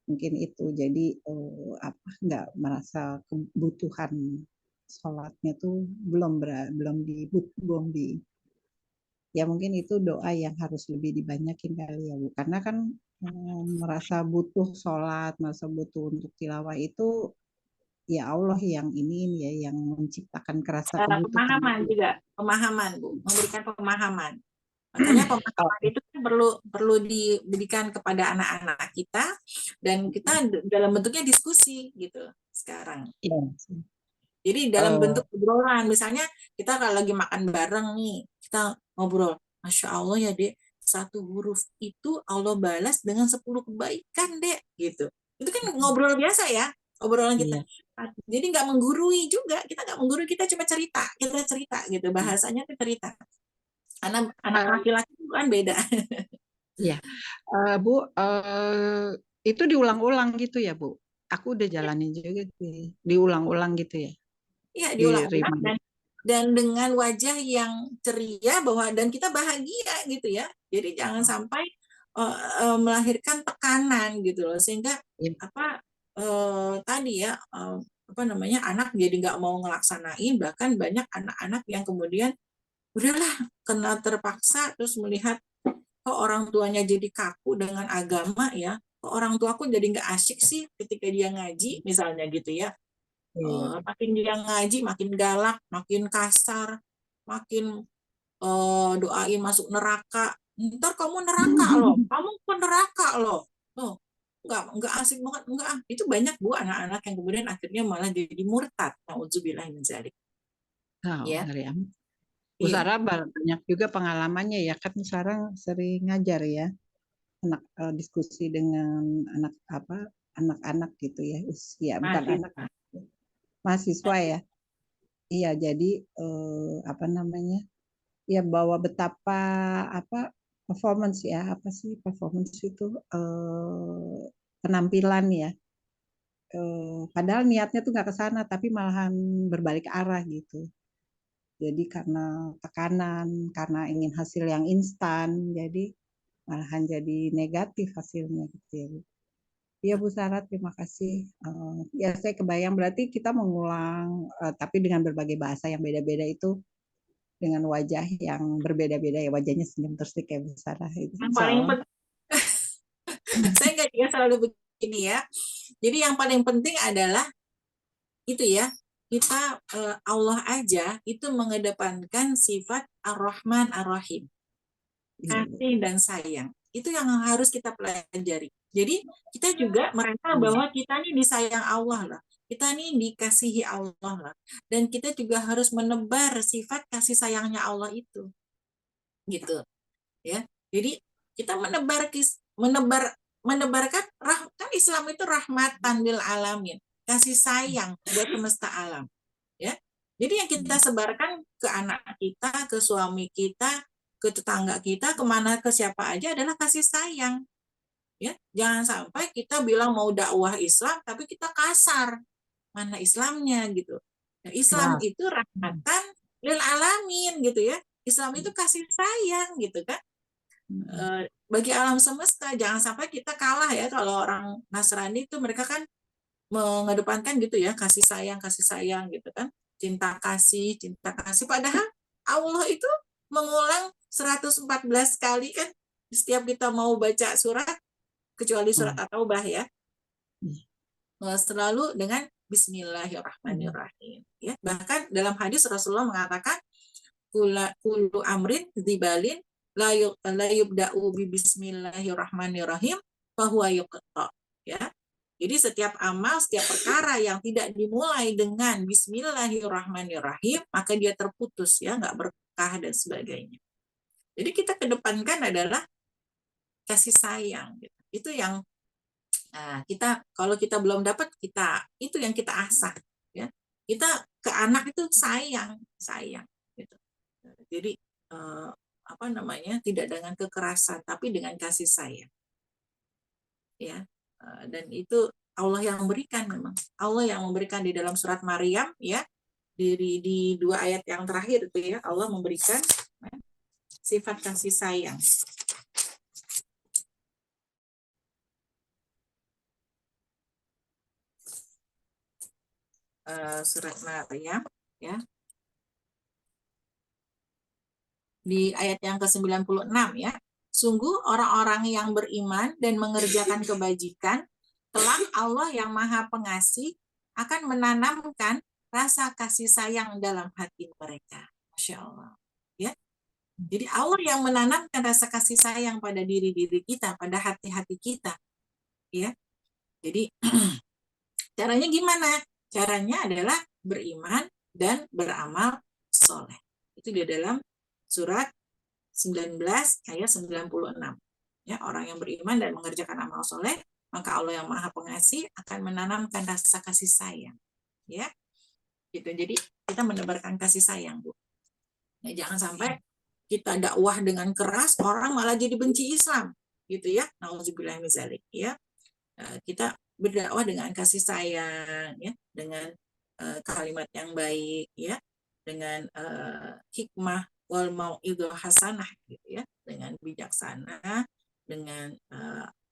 mungkin itu jadi nggak merasa kebutuhan sholatnya tuh belum di ya, mungkin itu doa yang harus lebih dibanyakin kali ya Bu, karena kan merasa butuh sholat, merasa butuh untuk tilawah itu ya Allah yang ini ya, yang menciptakan kerasa kebutuhan Pemahaman itu. juga, pemahaman Bu, memberikan pemahaman. Makanya pemahaman itu perlu diberikan kepada anak-anak kita, dan kita dalam bentuknya diskusi gitu sekarang. Iya. Jadi dalam bentuk obrolan, misalnya kita kalau lagi makan bareng nih, kita ngobrol, Masya Allah ya Dek, satu huruf itu Allah balas dengan 10 kebaikan Dek, gitu. Itu kan ngobrol biasa ya, obrolan kita. Iya. Jadi nggak menggurui juga, kita nggak menggurui, kita cuma cerita gitu, bahasanya itu cerita. Anak laki-laki itu kan beda. Iya. Bu, itu diulang-ulang gitu ya Bu? Aku udah jalanin juga sih, diulang-ulang gitu ya? Iya, Di diulang-ulang remind. dan dengan wajah yang ceria bahwa dan kita bahagia gitu ya. Jadi jangan sampai melahirkan tekanan gitu loh, sehingga Iya. tadi ya apa namanya, anak jadi nggak mau ngelaksanain, bahkan banyak anak-anak yang kemudian udahlah kena terpaksa, terus melihat kok orang tuanya jadi kaku dengan agama ya, kok orang tuaku jadi nggak asyik sih ketika dia ngaji misalnya gitu ya. Iya. Makin dia ngaji makin galak, makin kasar, makin doain masuk neraka. Ntar kamu neraka loh, kamu ke neraka loh. Oh, nggak asik banget, enggak. Itu banyak Bu anak-anak yang kemudian akhirnya malah jadi murtad. Nauzubillah min dzalik. Ya. Ngeri amat. Bu Iya. Sarah banyak juga pengalamannya ya, kan sekarang sering ngajar ya, diskusi dengan anak-anak gitu ya, usia bukan anak, mahasiswa ya. Iya, jadi apa namanya? Ya bahwa betapa performance ya, apa sih performance itu, penampilan ya. Padahal niatnya tuh nggak ke sana, tapi malahan berbalik arah gitu. Jadi karena tekanan, karena ingin hasil yang instan, jadi malahan jadi negatif hasilnya gitu ya Bu. Iya Bu Sarah, terima kasih. Ya saya kebayang berarti kita mengulang, tapi dengan berbagai bahasa yang beda-beda itu, dengan wajah yang berbeda-beda ya, wajahnya senyum terus kayak Bu Sarah itu. Yang paling penting, saya nggak juga selalu begini ya. Jadi yang paling penting adalah itu ya, kita Allah aja itu mengedepankan sifat Ar-Rahman Ar-Rahim, kasih dan sayang. Itu yang harus kita pelajari. Jadi kita juga merasa bahwa kita ini disayang Allah lah, kita ini dikasihi Allah lah, dan kita juga harus menebar sifat kasih sayangnya Allah itu, gitu ya. Jadi kita menebarkan kan Islam itu rahmatan lil alamin, kasih sayang buat semesta alam ya. Jadi yang kita sebarkan ke anak kita, ke suami kita, ke tetangga kita, kemana, ke siapa aja adalah kasih sayang ya. Jangan sampai kita bilang mau dakwah Islam tapi kita kasar, mana Islamnya gitu. Nah, Islam itu rahmatan lil alamin gitu ya. Islam itu kasih sayang gitu kan. Bagi alam semesta, jangan sampai kita kalah ya. Kalau orang Nasrani itu mereka kan mengedepankan gitu ya, kasih sayang gitu kan, cinta kasih. Padahal Allah itu mengulang 114 kali kan setiap kita mau baca surat, kecuali surat At-Taubah ya, selalu dengan Bismillahirrahmanirrahim ya. Bahkan dalam hadis Rasulullah mengatakan kullu amrin dibalin la yubda'u bi bismillahirrahmanirrahim fahuwa yuqta ya. Jadi setiap amal, setiap perkara yang tidak dimulai dengan bismillahirrahmanirrahim, maka dia terputus ya, nggak berkah dan sebagainya. Jadi kita kedepankan adalah kasih sayang gitu. Itu yang kita, kalau kita belum dapat, itu yang kita asah ya. Kita ke anak itu sayang gitu. Jadi tidak dengan kekerasan tapi dengan kasih sayang ya. Dan itu Allah yang memberikan, memang Allah yang memberikan di dalam surat Maryam ya, di 2 ayat yang terakhir itu ya, Allah memberikan sifat kasih sayang. Surat Maryam ya, di ayat yang ke-96 ya. Sungguh orang-orang yang beriman dan mengerjakan kebajikan, kelak Allah yang Maha Pengasih akan menanamkan rasa kasih sayang dalam hati mereka. Masya Allah. Ya. Jadi Allah yang menanamkan rasa kasih sayang pada diri-diri kita, pada hati-hati kita. Ya. Jadi caranya gimana? Caranya adalah beriman dan beramal soleh. Itu di dalam surat 19 ayat 96. Ya, orang yang beriman dan mengerjakan amal soleh, maka Allah yang Maha Pengasih akan menanamkan rasa kasih sayang. Ya. Gitu. Jadi kita menebarkan kasih sayang, Bu. Ya, jangan sampai kita dakwah dengan keras, orang malah jadi benci Islam, gitu ya. Nauzubillah min dzalik, ya. Kita berdakwah dengan kasih sayang, ya, dengan kalimat yang baik, ya, dengan hikmah wal mau'idhah hasanah gitu ya, dengan bijaksana, dengan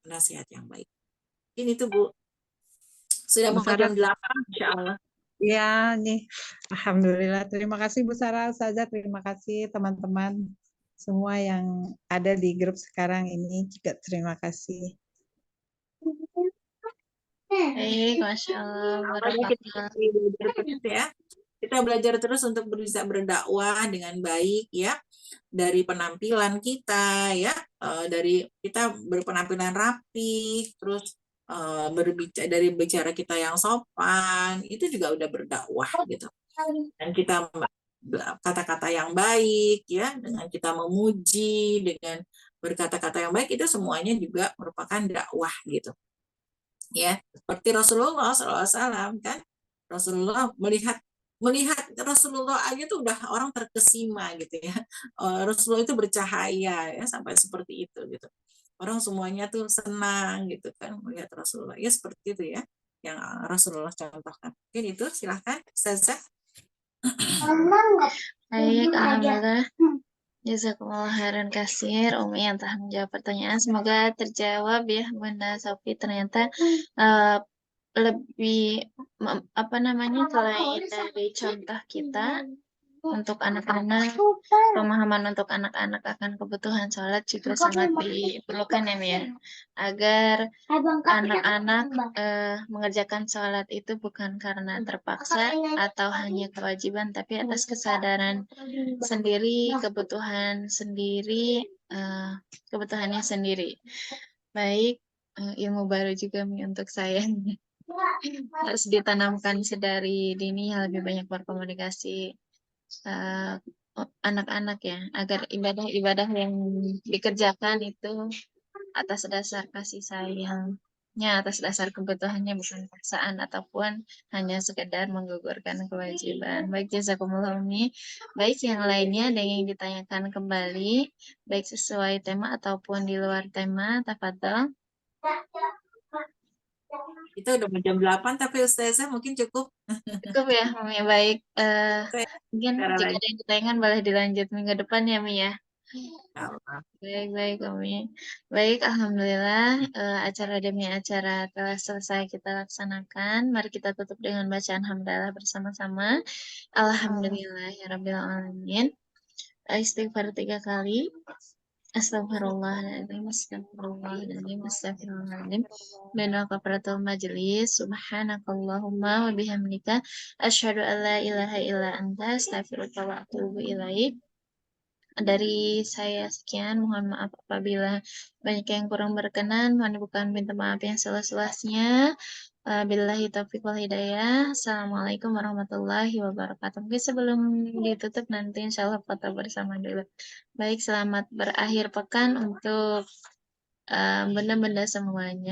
nasihat yang baik. Ini tuh Bu, sudah mau ke jam 8 insyaallah. Ya, nih. Alhamdulillah. Terima kasih Bu Sarah, Ustazah. Terima kasih teman-teman semua yang ada di grup sekarang ini juga terima kasih. Baik, Masya Allah. Kita belajar terus untuk bisa berdakwah dengan baik ya, dari penampilan kita ya, dari kita berpenampilan rapi, terus dari bicara kita yang sopan, itu juga udah berdakwah gitu. Dan kita kata-kata yang baik ya, dengan kita memuji, dengan berkata-kata yang baik, itu semuanya juga merupakan dakwah gitu. Ya, seperti Rasulullah SAW kan, Rasulullah melihat Rasulullah aja tuh udah orang terkesima gitu ya. Rasulullah itu bercahaya ya, sampai seperti itu gitu. Orang semuanya tuh senang gitu kan melihat Rasulullah. Ya seperti itu ya yang Rasulullah contohkan. Mungkin itu, silahkan Ustazah. Baik, alhamdulillah. Jazakumullah khairan katsir, Umi yang telah menjawab pertanyaan. Semoga terjawab ya, Bunda Sofi. Ternyata lebih selain dari contoh kita untuk anak-anak, pemahaman untuk anak-anak akan kebutuhan sholat juga sangat diperlukan ya, agar anak-anak mengerjakan sholat itu bukan karena terpaksa atau hanya kewajiban, tapi atas kesadaran sendiri, kebutuhannya sendiri. Baik, ilmu baru juga untuk saya. Harus ditanamkan sedari dini, lebih banyak berkomunikasi anak-anak ya, agar ibadah-ibadah yang dikerjakan itu atas dasar kasih sayangnya, atas dasar kebutuhannya, bukan paksaan ataupun hanya sekedar menggugurkan kewajiban. Baik, jazakumullah Umi. Baik, yang lainnya ada yang ditanyakan kembali, baik sesuai tema ataupun di luar tema, tafadhol. Kita udah mau jam 8 tapi Ustazah mungkin cukup. Cukup ya, Mami. Baik. Saya Mungkin bicara jika lagi. ada yang ditanyakan boleh dilanjut minggu depan ya, Mi ya. Allah. Baik, baik, Umi. Baik, Alhamdulillah, acara demi acara telah selesai kita laksanakan. Mari kita tutup dengan bacaan hamdalah bersama-sama. Alhamdulillah, ya Rabbil Alamin. Istighfar 3 kali. Astagfirullahaladzim, astagfirullahaladzim, astagfirullahaladzim. Dan kafaratul majelis. Subhanakallahumma wa bihamdika. Asyhadu an la ilaha illa anta. Astaghfiruka wa atubu ilaik. Dari saya sekian, mohon maaf apabila banyak yang kurang berkenan, mohon bukan minta maaf yang seluas-luasnya. Billahi taufiq wal hidayah. Assalamualaikum warahmatullahi wabarakatuh. Mungkin sebelum ditutup nanti insya Allah foto bersama dulu. Baik, selamat berakhir pekan untuk benda-benda semuanya.